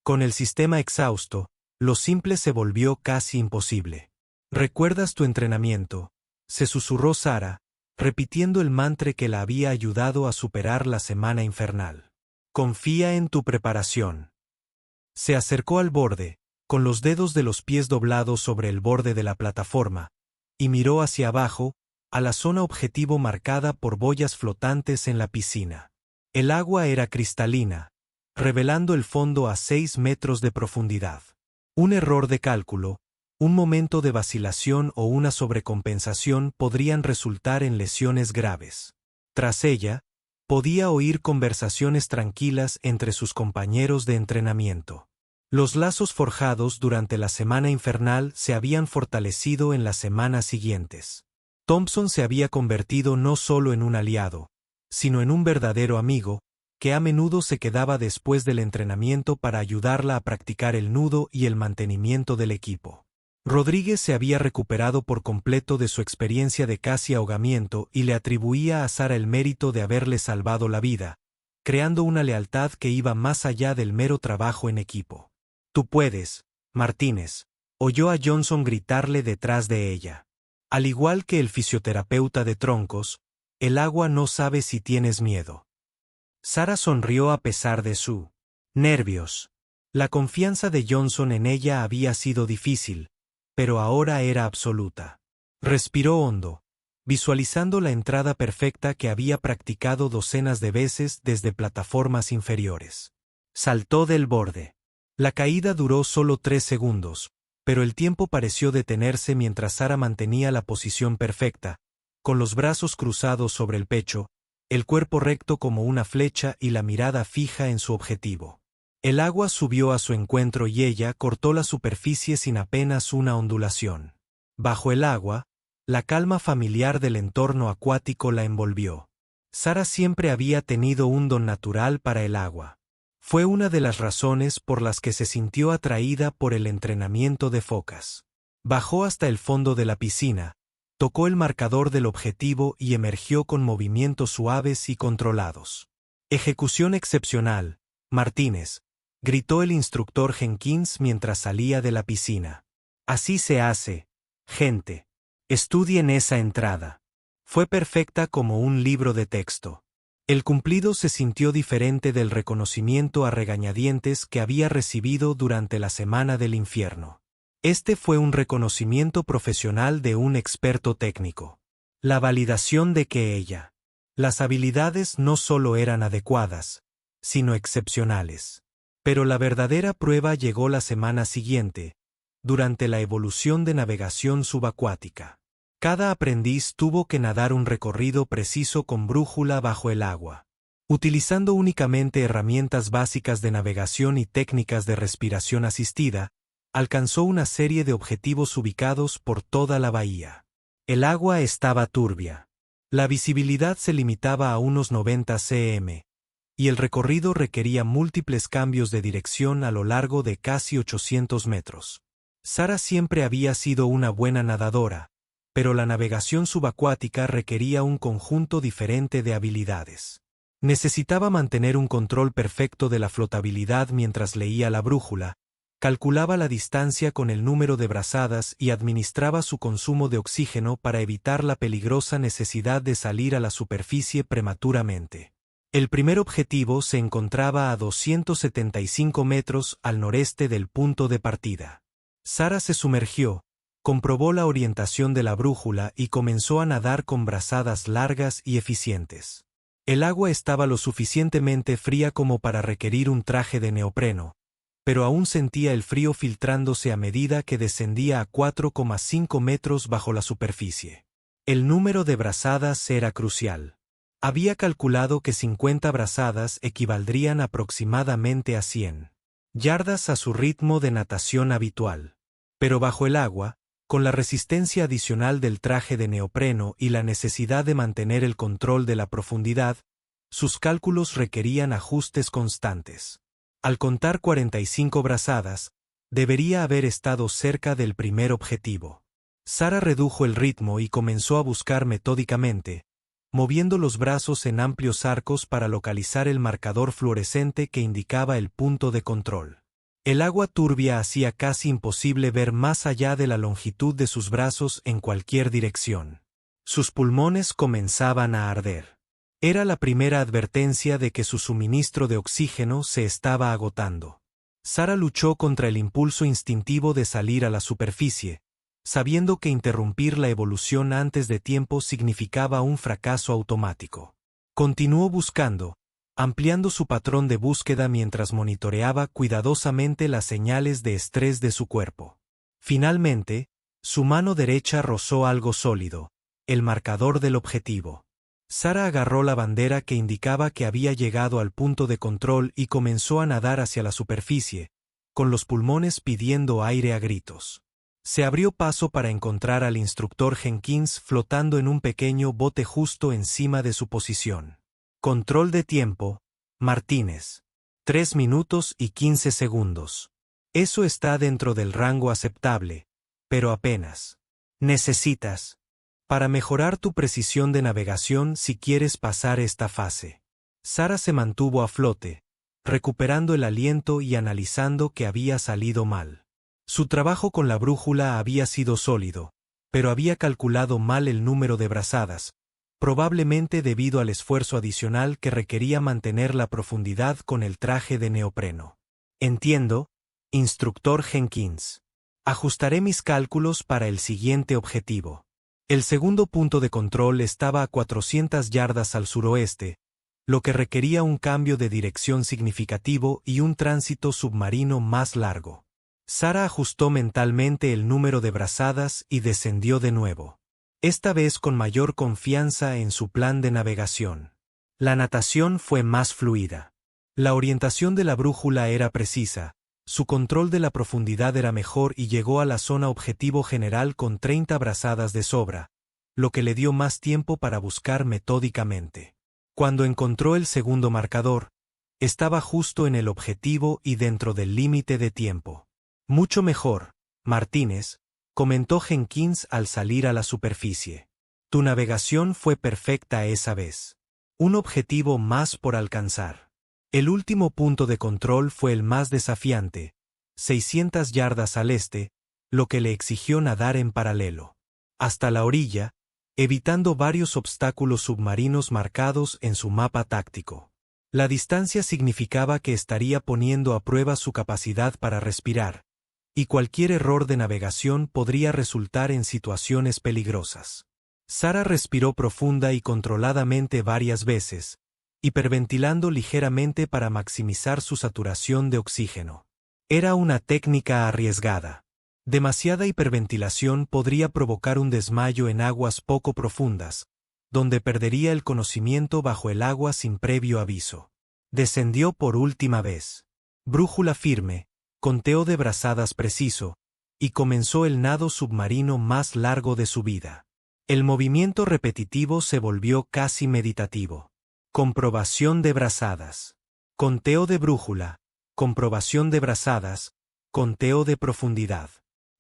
con el sistema exhausto, lo simple se volvió casi imposible. ¿Recuerdas tu entrenamiento?, se susurró Sara, repitiendo el mantra que la había ayudado a superar la semana infernal. Confía en tu preparación. Se acercó al borde, con los dedos de los pies doblados sobre el borde de la plataforma, y miró hacia abajo, a la zona objetivo marcada por boyas flotantes en la piscina. El agua era cristalina, revelando el fondo a 6 metros de profundidad. Un error de cálculo, un momento de vacilación o una sobrecompensación podrían resultar en lesiones graves. Tras ella, podía oír conversaciones tranquilas entre sus compañeros de entrenamiento. Los lazos forjados durante la semana infernal se habían fortalecido en las semanas siguientes. Thompson se había convertido no solo en un aliado, sino en un verdadero amigo, que a menudo se quedaba después del entrenamiento para ayudarla a practicar el nudo y el mantenimiento del equipo. Rodríguez se había recuperado por completo de su experiencia de casi ahogamiento y le atribuía a Sara el mérito de haberle salvado la vida, creando una lealtad que iba más allá del mero trabajo en equipo. «Tú puedes, Martínez», oyó a Johnson gritarle detrás de ella. Al igual que el fisioterapeuta de troncos, el agua no sabe si tienes miedo. Sara sonrió a pesar de su nervios. La confianza de Johnson en ella había sido difícil, pero ahora era absoluta. Respiró hondo, visualizando la entrada perfecta que había practicado docenas de veces desde plataformas inferiores. Saltó del borde. La caída duró solo 3 segundos, pero el tiempo pareció detenerse mientras Sara mantenía la posición perfecta, con los brazos cruzados sobre el pecho, el cuerpo recto como una flecha y la mirada fija en su objetivo. El agua subió a su encuentro y ella cortó la superficie sin apenas una ondulación. Bajo el agua, la calma familiar del entorno acuático la envolvió. Sara siempre había tenido un don natural para el agua. Fue una de las razones por las que se sintió atraída por el entrenamiento de focas. Bajó hasta el fondo de la piscina, tocó el marcador del objetivo y emergió con movimientos suaves y controlados. «Ejecución excepcional, Martínez», gritó el instructor Jenkins mientras salía de la piscina. «Así se hace, gente. Estudien esa entrada. Fue perfecta como un libro de texto». El cumplido se sintió diferente del reconocimiento a regañadientes que había recibido durante la semana del infierno. Este fue un reconocimiento profesional de un experto técnico. La validación de que las habilidades no solo eran adecuadas, sino excepcionales. Pero la verdadera prueba llegó la semana siguiente, durante la evolución de navegación subacuática. Cada aprendiz tuvo que nadar un recorrido preciso con brújula bajo el agua. Utilizando únicamente herramientas básicas de navegación y técnicas de respiración asistida, alcanzó una serie de objetivos ubicados por toda la bahía. El agua estaba turbia. La visibilidad se limitaba a unos 90 cm, y el recorrido requería múltiples cambios de dirección a lo largo de casi 800 metros. Sara siempre había sido una buena nadadora, pero la navegación subacuática requería un conjunto diferente de habilidades. Necesitaba mantener un control perfecto de la flotabilidad mientras leía la brújula, calculaba la distancia con el número de brazadas y administraba su consumo de oxígeno para evitar la peligrosa necesidad de salir a la superficie prematuramente. El primer objetivo se encontraba a 275 metros al noreste del punto de partida. Sara se sumergió, comprobó la orientación de la brújula y comenzó a nadar con brazadas largas y eficientes. El agua estaba lo suficientemente fría como para requerir un traje de neopreno, pero aún sentía el frío filtrándose a medida que descendía a 4,5 metros bajo la superficie. El número de brazadas era crucial. Había calculado que 50 brazadas equivaldrían aproximadamente a 100 yardas a su ritmo de natación habitual. Pero bajo el agua, con la resistencia adicional del traje de neopreno y la necesidad de mantener el control de la profundidad, sus cálculos requerían ajustes constantes. Al contar 45 brazadas, debería haber estado cerca del primer objetivo. Sara redujo el ritmo y comenzó a buscar metódicamente, moviendo los brazos en amplios arcos para localizar el marcador fluorescente que indicaba el punto de control. El agua turbia hacía casi imposible ver más allá de la longitud de sus brazos en cualquier dirección. Sus pulmones comenzaban a arder. Era la primera advertencia de que su suministro de oxígeno se estaba agotando. Sara luchó contra el impulso instintivo de salir a la superficie, sabiendo que interrumpir la evolución antes de tiempo significaba un fracaso automático. Continuó buscando, ampliando su patrón de búsqueda mientras monitoreaba cuidadosamente las señales de estrés de su cuerpo. Finalmente, su mano derecha rozó algo sólido, el marcador del objetivo. Sara agarró la bandera que indicaba que había llegado al punto de control y comenzó a nadar hacia la superficie, con los pulmones pidiendo aire a gritos. Se abrió paso para encontrar al instructor Jenkins flotando en un pequeño bote justo encima de su posición. Control de tiempo, Martínez. 3 minutos y 15 segundos. Eso está dentro del rango aceptable, pero apenas. Necesitas para mejorar tu precisión de navegación si quieres pasar esta fase. Sara se mantuvo a flote, recuperando el aliento y analizando que había salido mal. Su trabajo con la brújula había sido sólido, pero había calculado mal el número de brazadas, probablemente debido al esfuerzo adicional que requería mantener la profundidad con el traje de neopreno. Entiendo, instructor Jenkins. Ajustaré mis cálculos para el siguiente objetivo. El segundo punto de control estaba a 400 yardas al suroeste, lo que requería un cambio de dirección significativo y un tránsito submarino más largo. Sara ajustó mentalmente el número de brazadas y descendió de nuevo. Esta vez con mayor confianza en su plan de navegación. La natación fue más fluida. La orientación de la brújula era precisa, su control de la profundidad era mejor y llegó a la zona objetivo general con 30 brazadas de sobra, lo que le dio más tiempo para buscar metódicamente. Cuando encontró el segundo marcador, estaba justo en el objetivo y dentro del límite de tiempo. Mucho mejor, Martínez, comentó Jenkins al salir a la superficie. Tu navegación fue perfecta esa vez. Un objetivo más por alcanzar. El último punto de control fue el más desafiante, 600 yardas al este, lo que le exigió nadar en paralelo. Hasta la orilla, evitando varios obstáculos submarinos marcados en su mapa táctico. La distancia significaba que estaría poniendo a prueba su capacidad para respirar, y cualquier error de navegación podría resultar en situaciones peligrosas. Sara respiró profunda y controladamente varias veces, hiperventilando ligeramente para maximizar su saturación de oxígeno. Era una técnica arriesgada. Demasiada hiperventilación podría provocar un desmayo en aguas poco profundas, donde perdería el conocimiento bajo el agua sin previo aviso. Descendió por última vez. Brújula firme, conteo de brazadas preciso, y comenzó el nado submarino más largo de su vida. El movimiento repetitivo se volvió casi meditativo. Comprobación de brazadas. Conteo de brújula. Comprobación de brazadas. Conteo de profundidad.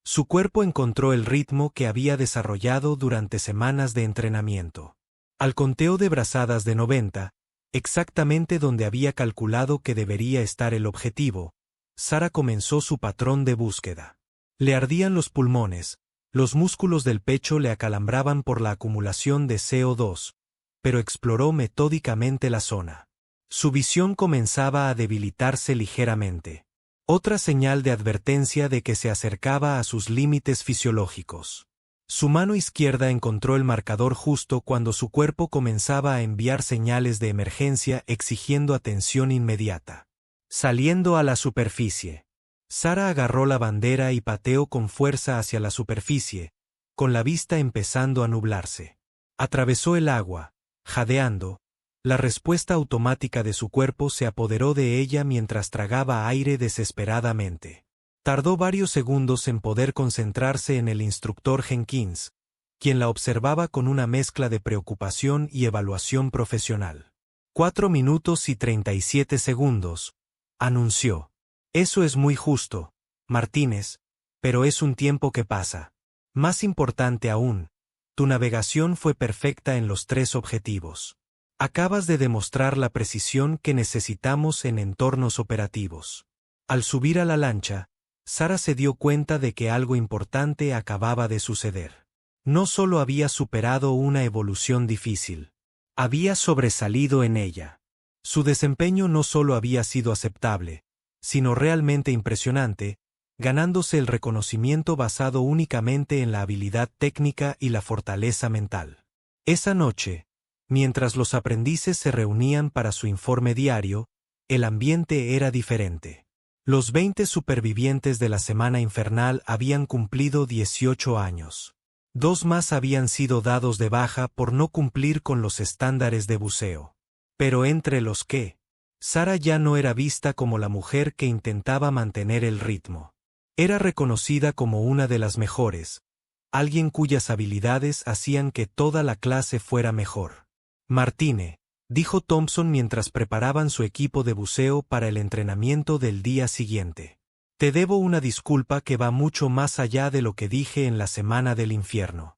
Su cuerpo encontró el ritmo que había desarrollado durante semanas de entrenamiento. Al conteo de brazadas de 90, exactamente donde había calculado que debería estar el objetivo, Sara comenzó su patrón de búsqueda. Le ardían los pulmones, los músculos del pecho le acalambraban por la acumulación de CO2, pero exploró metódicamente la zona. Su visión comenzaba a debilitarse ligeramente. Otra señal de advertencia de que se acercaba a sus límites fisiológicos. Su mano izquierda encontró el marcador justo cuando su cuerpo comenzaba a enviar señales de emergencia exigiendo atención inmediata. Saliendo a la superficie. Sara agarró la bandera y pateó con fuerza hacia la superficie, con la vista empezando a nublarse. Atravesó el agua, jadeando. La respuesta automática de su cuerpo se apoderó de ella mientras tragaba aire desesperadamente. Tardó varios segundos en poder concentrarse en el instructor Jenkins, quien la observaba con una mezcla de preocupación y evaluación profesional. 4 minutos y 37 segundos, anunció. Eso es muy justo, Martínez, pero es un tiempo que pasa. Más importante aún, tu navegación fue perfecta en los 3 objetivos. Acabas de demostrar la precisión que necesitamos en entornos operativos. Al subir a la lancha, Sara se dio cuenta de que algo importante acababa de suceder. No solo había superado una evolución difícil, había sobresalido en ella. Su desempeño no solo había sido aceptable, sino realmente impresionante, ganándose el reconocimiento basado únicamente en la habilidad técnica y la fortaleza mental. Esa noche, mientras los aprendices se reunían para su informe diario, el ambiente era diferente. Los 20 supervivientes de la semana infernal habían cumplido 18 años. 2 más habían sido dados de baja por no cumplir con los estándares de buceo. Pero entre los que, Sara ya no era vista como la mujer que intentaba mantener el ritmo. Era reconocida como una de las mejores, alguien cuyas habilidades hacían que toda la clase fuera mejor. Martine, dijo Thompson mientras preparaban su equipo de buceo para el entrenamiento del día siguiente. Te debo una disculpa que va mucho más allá de lo que dije en la semana del infierno.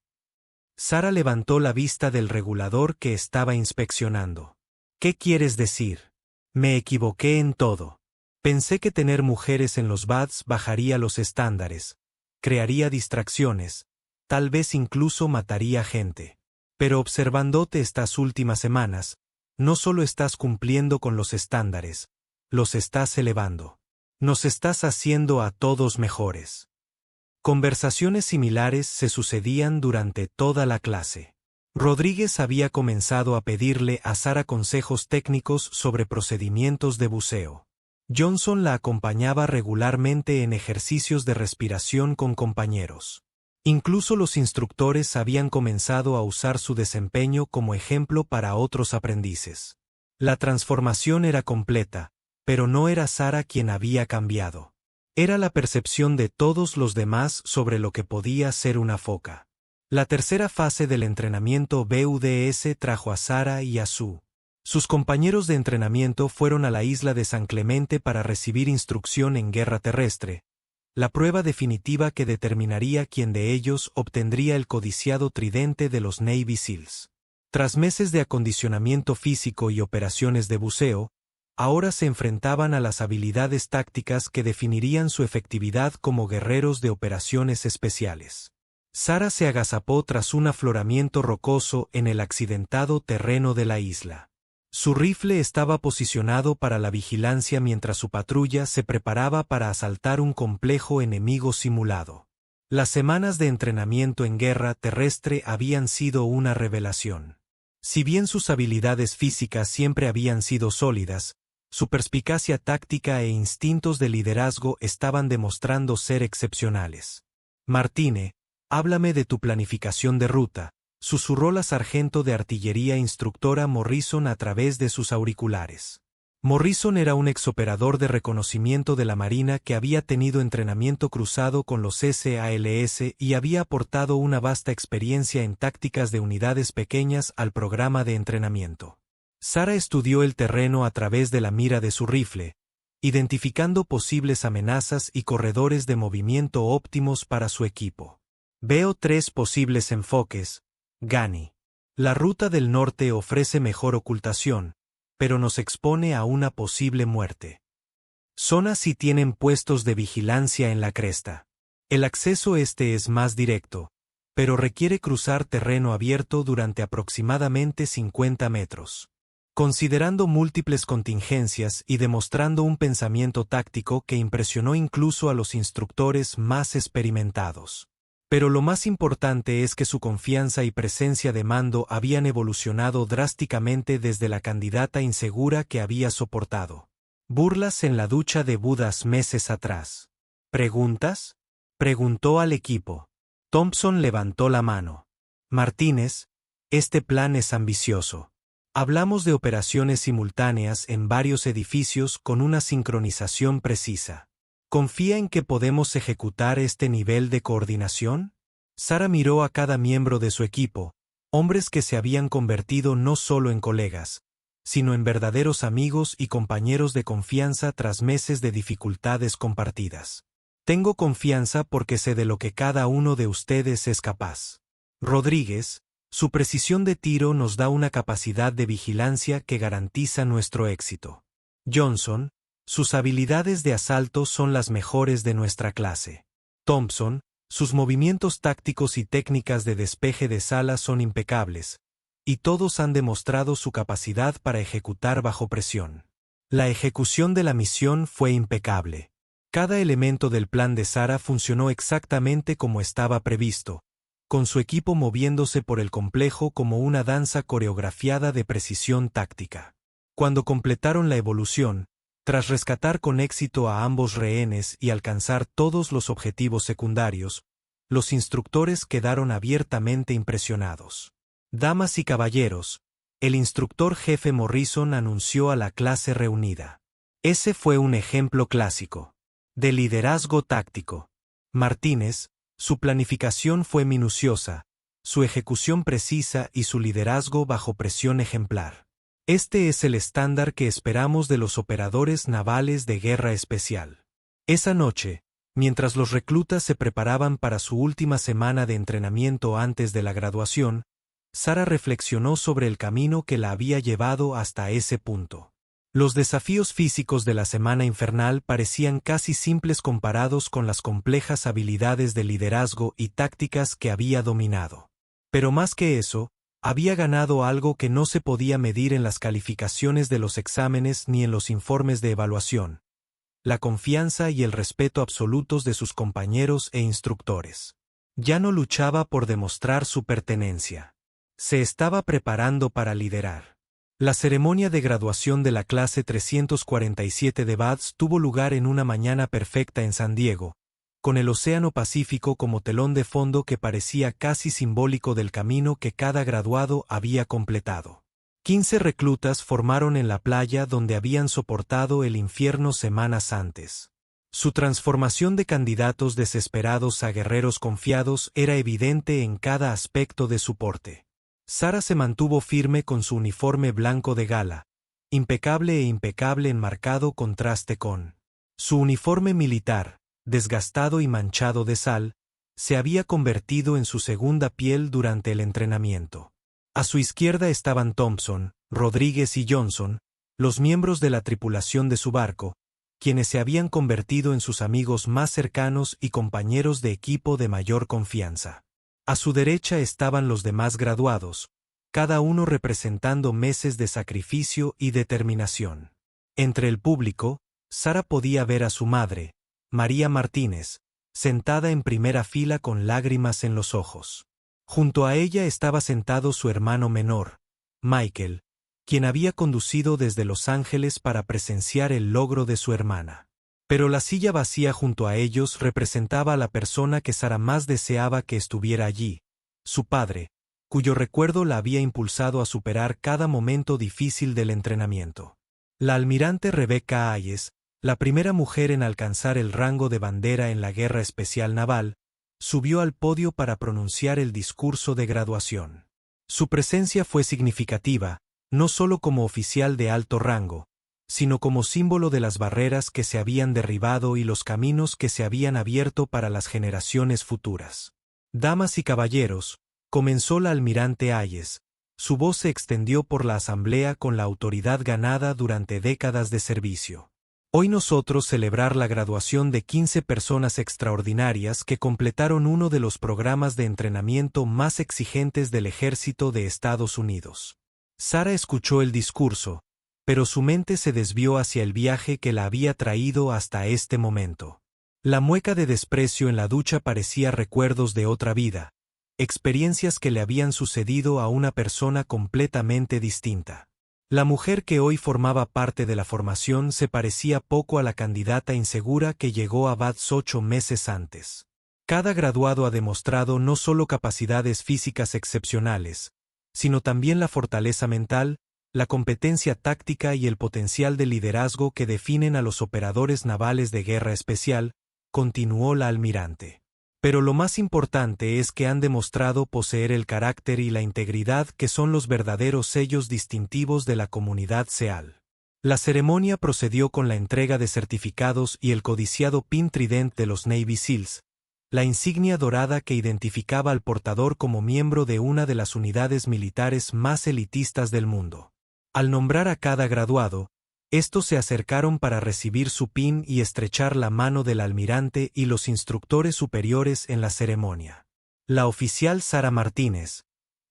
Sara levantó la vista del regulador que estaba inspeccionando. ¿Qué quieres decir? Me equivoqué en todo. Pensé que tener mujeres en los baths bajaría los estándares, crearía distracciones, tal vez incluso mataría gente. Pero observándote estas últimas semanas, no solo estás cumpliendo con los estándares, los estás elevando. Nos estás haciendo a todos mejores. Conversaciones similares se sucedían durante toda la clase. Rodríguez había comenzado a pedirle a Sara consejos técnicos sobre procedimientos de buceo. Johnson la acompañaba regularmente en ejercicios de respiración con compañeros. Incluso los instructores habían comenzado a usar su desempeño como ejemplo para otros aprendices. La transformación era completa, pero no era Sara quien había cambiado. Era la percepción de todos los demás sobre lo que podía ser una foca. La tercera fase del entrenamiento BUDS trajo a Sara y a Sue. Sus compañeros de entrenamiento fueron a la isla de San Clemente para recibir instrucción en guerra terrestre, la prueba definitiva que determinaría quién de ellos obtendría el codiciado tridente de los Navy SEALs. Tras meses de acondicionamiento físico y operaciones de buceo, ahora se enfrentaban a las habilidades tácticas que definirían su efectividad como guerreros de operaciones especiales. Sara se agazapó tras un afloramiento rocoso en el accidentado terreno de la isla. Su rifle estaba posicionado para la vigilancia mientras su patrulla se preparaba para asaltar un complejo enemigo simulado. Las semanas de entrenamiento en guerra terrestre habían sido una revelación. Si bien sus habilidades físicas siempre habían sido sólidas, su perspicacia táctica e instintos de liderazgo estaban demostrando ser excepcionales. Martine, háblame de tu planificación de ruta, susurró la sargento de artillería instructora Morrison a través de sus auriculares. Morrison era un exoperador de reconocimiento de la Marina que había tenido entrenamiento cruzado con los SALS y había aportado una vasta experiencia en tácticas de unidades pequeñas al programa de entrenamiento. Sara estudió el terreno a través de la mira de su rifle, identificando posibles amenazas y corredores de movimiento óptimos para su equipo. Veo 3 posibles enfoques, Gani. La ruta del norte ofrece mejor ocultación, pero nos expone a una posible muerte. Zonas sí tienen puestos de vigilancia en la cresta. El acceso este es más directo, pero requiere cruzar terreno abierto durante aproximadamente 50 metros. Considerando múltiples contingencias y demostrando un pensamiento táctico que impresionó incluso a los instructores más experimentados. Pero lo más importante es que su confianza y presencia de mando habían evolucionado drásticamente desde la candidata insegura que había soportado burlas en la ducha de Budas meses atrás. ¿Preguntas?, preguntó al equipo. Thompson levantó la mano. Martínez, este plan es ambicioso. Hablamos de operaciones simultáneas en varios edificios con una sincronización precisa. ¿Confía en que podemos ejecutar este nivel de coordinación? Sara miró a cada miembro de su equipo, hombres que se habían convertido no solo en colegas, sino en verdaderos amigos y compañeros de confianza tras meses de dificultades compartidas. Tengo confianza porque sé de lo que cada uno de ustedes es capaz. Rodríguez, su precisión de tiro nos da una capacidad de vigilancia que garantiza nuestro éxito. Johnson, sus habilidades de asalto son las mejores de nuestra clase. Thompson, sus movimientos tácticos y técnicas de despeje de sala son impecables, y todos han demostrado su capacidad para ejecutar bajo presión. La ejecución de la misión fue impecable. Cada elemento del plan de Sara funcionó exactamente como estaba previsto, con su equipo moviéndose por el complejo como una danza coreografiada de precisión táctica. Cuando completaron la evolución, tras rescatar con éxito a ambos rehenes y alcanzar todos los objetivos secundarios, los instructores quedaron abiertamente impresionados. Damas y caballeros, el instructor jefe Morrison anunció a la clase reunida. Ese fue un ejemplo clásico de liderazgo táctico. Martínez, su planificación fue minuciosa, su ejecución precisa y su liderazgo bajo presión ejemplar. Este es el estándar que esperamos de los operadores navales de guerra especial. Esa noche, mientras los reclutas se preparaban para su última semana de entrenamiento antes de la graduación, Sara reflexionó sobre el camino que la había llevado hasta ese punto. Los desafíos físicos de la semana infernal parecían casi simples comparados con las complejas habilidades de liderazgo y tácticas que había dominado. Pero más que eso, había ganado algo que no se podía medir en las calificaciones de los exámenes ni en los informes de evaluación: la confianza y el respeto absolutos de sus compañeros e instructores. Ya no luchaba por demostrar su pertenencia. Se estaba preparando para liderar. La ceremonia de graduación de la clase 347 de BADS tuvo lugar en una mañana perfecta en San Diego, con el Océano Pacífico como telón de fondo que parecía casi simbólico del camino que cada graduado había completado. 15 reclutas formaron en la playa donde habían soportado el infierno semanas antes. Su transformación de candidatos desesperados a guerreros confiados era evidente en cada aspecto de su porte. Sara se mantuvo firme con su uniforme blanco de gala, impecable e impecable en marcado contraste con su uniforme militar, desgastado y manchado de sal, se había convertido en su segunda piel durante el entrenamiento. A su izquierda estaban Thompson, Rodríguez y Johnson, los miembros de la tripulación de su barco, quienes se habían convertido en sus amigos más cercanos y compañeros de equipo de mayor confianza. A su derecha estaban los demás graduados, cada uno representando meses de sacrificio y determinación. Entre el público, Sara podía ver a su madre, María Martínez, sentada en primera fila con lágrimas en los ojos. Junto a ella estaba sentado su hermano menor, Michael, quien había conducido desde Los Ángeles para presenciar el logro de su hermana. Pero la silla vacía junto a ellos representaba a la persona que Sara más deseaba que estuviera allí, su padre, cuyo recuerdo la había impulsado a superar cada momento difícil del entrenamiento. La almirante Rebecca Hayes, la primera mujer en alcanzar el rango de bandera en la Guerra Especial Naval, subió al podio para pronunciar el discurso de graduación. Su presencia fue significativa, no solo como oficial de alto rango, sino como símbolo de las barreras que se habían derribado y los caminos que se habían abierto para las generaciones futuras. Damas y caballeros, comenzó la almirante Hayes. Su voz se extendió por la asamblea con la autoridad ganada durante décadas de servicio. Hoy nosotros celebrar la graduación de 15 personas extraordinarias que completaron uno de los programas de entrenamiento más exigentes del Ejército de Estados Unidos. Sara escuchó el discurso, pero su mente se desvió hacia el viaje que la había traído hasta este momento. La mueca de desprecio en la ducha parecía recuerdos de otra vida, experiencias que le habían sucedido a una persona completamente distinta. La mujer que hoy formaba parte de la formación se parecía poco a la candidata insegura que llegó a BADS 8 meses antes. Cada graduado ha demostrado no solo capacidades físicas excepcionales, sino también la fortaleza mental, la competencia táctica y el potencial de liderazgo que definen a los operadores navales de guerra especial, continuó la almirante. Pero lo más importante es que han demostrado poseer el carácter y la integridad que son los verdaderos sellos distintivos de la comunidad SEAL. La ceremonia procedió con la entrega de certificados y el codiciado Pin Trident de los Navy SEALs, la insignia dorada que identificaba al portador como miembro de una de las unidades militares más elitistas del mundo. Al nombrar a cada graduado, estos se acercaron para recibir su pin y estrechar la mano del almirante y los instructores superiores en la ceremonia. La oficial Sara Martínez,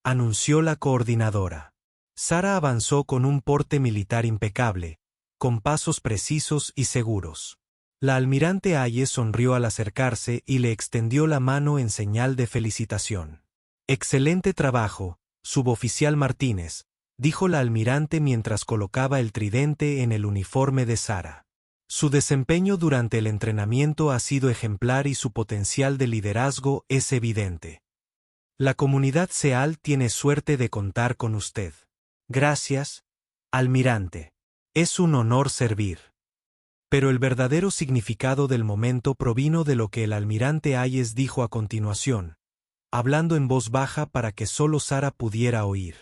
anunció la coordinadora. Sara avanzó con un porte militar impecable, con pasos precisos y seguros. La almirante Hayes sonrió al acercarse y le extendió la mano en señal de felicitación. «Excelente trabajo, suboficial Martínez», dijo la almirante mientras colocaba el tridente en el uniforme de Sara. Su desempeño durante el entrenamiento ha sido ejemplar y su potencial de liderazgo es evidente. La comunidad SEAL tiene suerte de contar con usted. Gracias, almirante. Es un honor servir. Pero el verdadero significado del momento provino de lo que el almirante Hayes dijo a continuación, hablando en voz baja para que solo Sara pudiera oír.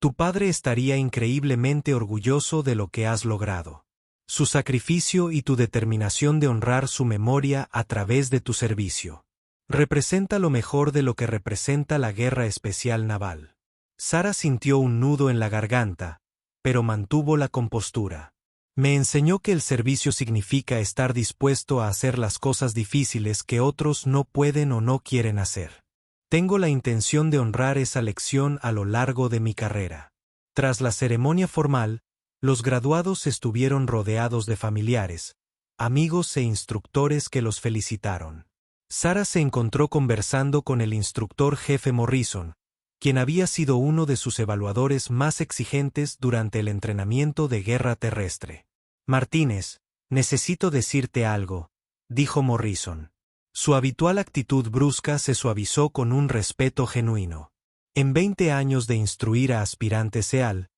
Tu padre estaría increíblemente orgulloso de lo que has logrado. Su sacrificio y tu determinación de honrar su memoria a través de tu servicio. Representa lo mejor de lo que representa la Guerra Especial Naval. Sara sintió un nudo en la garganta, pero mantuvo la compostura. Me enseñó que el servicio significa estar dispuesto a hacer las cosas difíciles que otros no pueden o no quieren hacer. Tengo la intención de honrar esa lección a lo largo de mi carrera. Tras la ceremonia formal, los graduados estuvieron rodeados de familiares, amigos e instructores que los felicitaron. Sara se encontró conversando con el instructor jefe Morrison, quien había sido uno de sus evaluadores más exigentes durante el entrenamiento de guerra terrestre. «Martínez, necesito decirte algo», dijo Morrison. Su habitual actitud brusca se suavizó con un respeto genuino. En 20 años de instruir a aspirantes SEAL,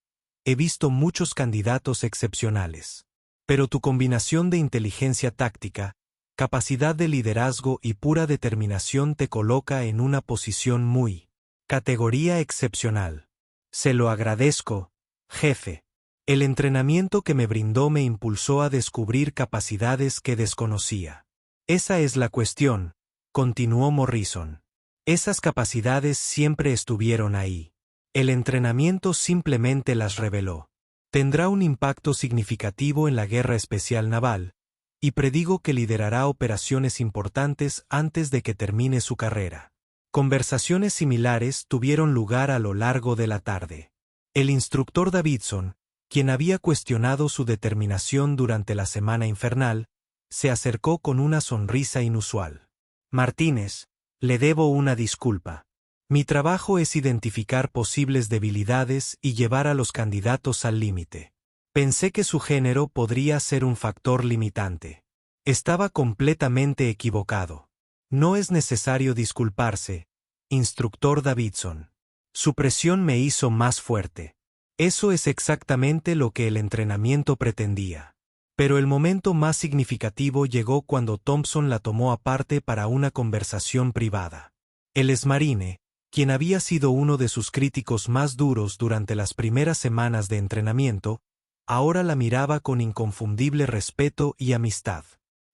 he visto muchos candidatos excepcionales. Pero tu combinación de inteligencia táctica, capacidad de liderazgo y pura determinación te coloca en una posición muy categoría excepcional. Se lo agradezco, jefe. El entrenamiento que me brindó me impulsó a descubrir capacidades que desconocía. Esa es la cuestión, continuó Morrison. Esas capacidades siempre estuvieron ahí. El entrenamiento simplemente las reveló. Tendrá un impacto significativo en la Guerra Especial Naval, y predigo que liderará operaciones importantes antes de que termine su carrera. Conversaciones similares tuvieron lugar a lo largo de la tarde. El instructor Davidson, quien había cuestionado su determinación durante la semana infernal, se acercó con una sonrisa inusual. «Martínez, le debo una disculpa. Mi trabajo es identificar posibles debilidades y llevar a los candidatos al límite. Pensé que su género podría ser un factor limitante. Estaba completamente equivocado. No es necesario disculparse, instructor Davidson. Su presión me hizo más fuerte. Eso es exactamente lo que el entrenamiento pretendía. Pero el momento más significativo llegó cuando Thompson la tomó aparte para una conversación privada. El exmarine, quien había sido uno de sus críticos más duros durante las primeras semanas de entrenamiento, ahora la miraba con inconfundible respeto y amistad.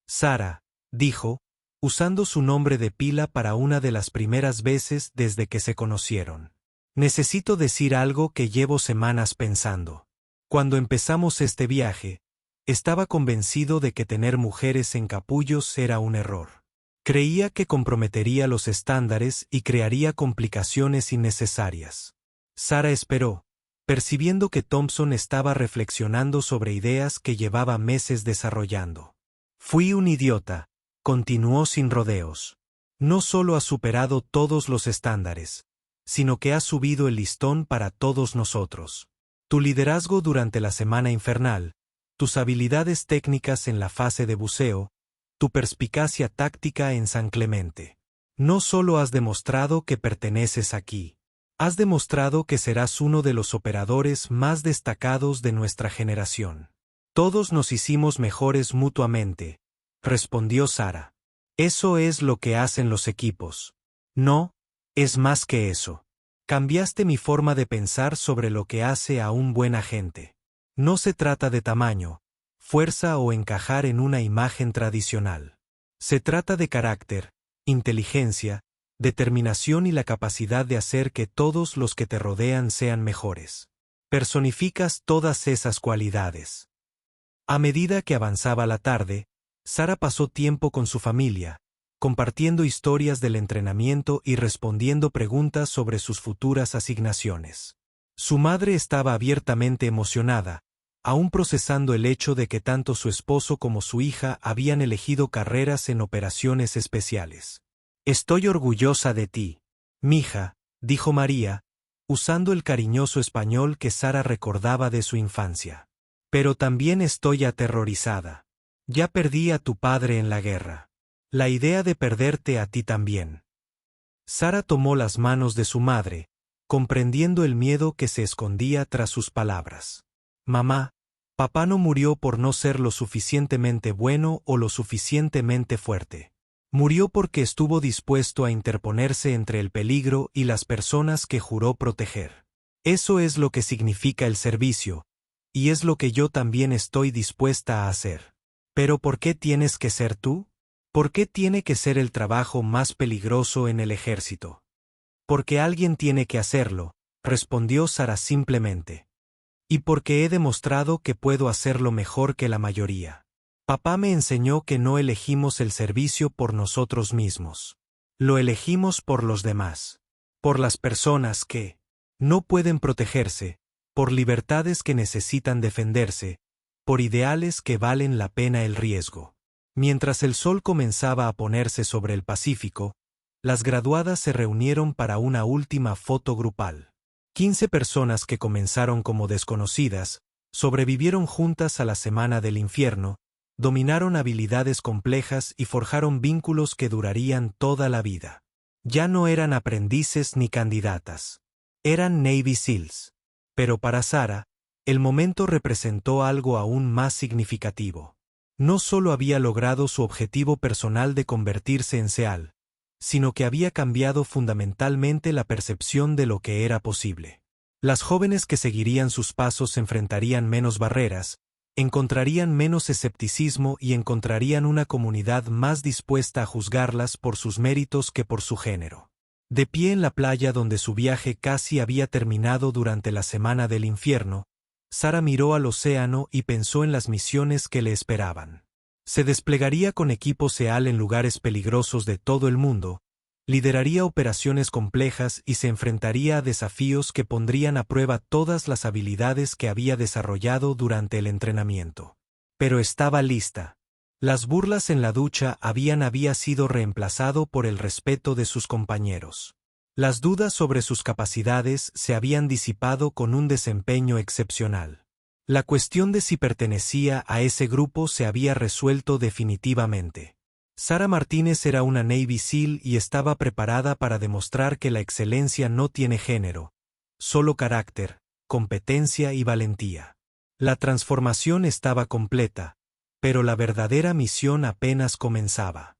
«Sara», dijo, usando su nombre de pila para una de las primeras veces desde que se conocieron. «Necesito decir algo que llevo semanas pensando. Cuando empezamos este viaje, estaba convencido de que tener mujeres en capullos era un error. Creía que comprometería los estándares y crearía complicaciones innecesarias». Sara esperó, percibiendo que Thompson estaba reflexionando sobre ideas que llevaba meses desarrollando. «Fui un idiota», continuó sin rodeos. «No solo has superado todos los estándares, sino que has subido el listón para todos nosotros. Tu liderazgo durante la semana infernal, tus habilidades técnicas en la fase de buceo, tu perspicacia táctica en San Clemente. No solo has demostrado que perteneces aquí, has demostrado que serás uno de los operadores más destacados de nuestra generación». «Todos nos hicimos mejores mutuamente», respondió Sara. «Eso es lo que hacen los equipos. No, es más que eso. Cambiaste mi forma de pensar sobre lo que hace a un buen agente. No se trata de tamaño, fuerza o encajar en una imagen tradicional. Se trata de carácter, inteligencia, determinación y la capacidad de hacer que todos los que te rodean sean mejores. Personificas todas esas cualidades». A medida que avanzaba la tarde, Sara pasó tiempo con su familia, compartiendo historias del entrenamiento y respondiendo preguntas sobre sus futuras asignaciones. Su madre estaba abiertamente emocionada, aún procesando el hecho de que tanto su esposo como su hija habían elegido carreras en operaciones especiales. «Estoy orgullosa de ti, mija», dijo María, usando el cariñoso español que Sara recordaba de su infancia. «Pero también estoy aterrorizada. Ya perdí a tu padre en la guerra. La idea de perderte a ti también». Sara tomó las manos de su madre, comprendiendo el miedo que se escondía tras sus palabras. «Mamá, papá no murió por no ser lo suficientemente bueno o lo suficientemente fuerte. Murió porque estuvo dispuesto a interponerse entre el peligro y las personas que juró proteger. Eso es lo que significa el servicio, y es lo que yo también estoy dispuesta a hacer. ¿Pero por qué tienes que ser tú? ¿Por qué tiene que ser el trabajo más peligroso en el ejército?» «Porque alguien tiene que hacerlo», respondió Sara simplemente. «Y porque he demostrado que puedo hacerlo mejor que la mayoría. Papá me enseñó que no elegimos el servicio por nosotros mismos. Lo elegimos por los demás. Por las personas que no pueden protegerse, por libertades que necesitan defenderse, por ideales que valen la pena el riesgo». Mientras el sol comenzaba a ponerse sobre el Pacífico, las graduadas se reunieron para una última foto grupal. 15 personas que comenzaron como desconocidas, sobrevivieron juntas a la semana del infierno, dominaron habilidades complejas y forjaron vínculos que durarían toda la vida. Ya no eran aprendices ni candidatas. Eran Navy SEALs. Pero para Sarah, el momento representó algo aún más significativo. No solo había logrado su objetivo personal de convertirse en SEAL, sino que había cambiado fundamentalmente la percepción de lo que era posible. Las jóvenes que seguirían sus pasos enfrentarían menos barreras, encontrarían menos escepticismo y encontrarían una comunidad más dispuesta a juzgarlas por sus méritos que por su género. De pie en la playa donde su viaje casi había terminado durante la semana del infierno, Sarah miró al océano y pensó en las misiones que le esperaban. Se desplegaría con equipo SEAL en lugares peligrosos de todo el mundo, lideraría operaciones complejas y se enfrentaría a desafíos que pondrían a prueba todas las habilidades que había desarrollado durante el entrenamiento. Pero estaba lista. Las burlas en la ducha había sido reemplazado por el respeto de sus compañeros. Las dudas sobre sus capacidades se habían disipado con un desempeño excepcional. La cuestión de si pertenecía a ese grupo se había resuelto definitivamente. Sarah Martínez era una Navy SEAL y estaba preparada para demostrar que la excelencia no tiene género, solo carácter, competencia y valentía. La transformación estaba completa, pero la verdadera misión apenas comenzaba.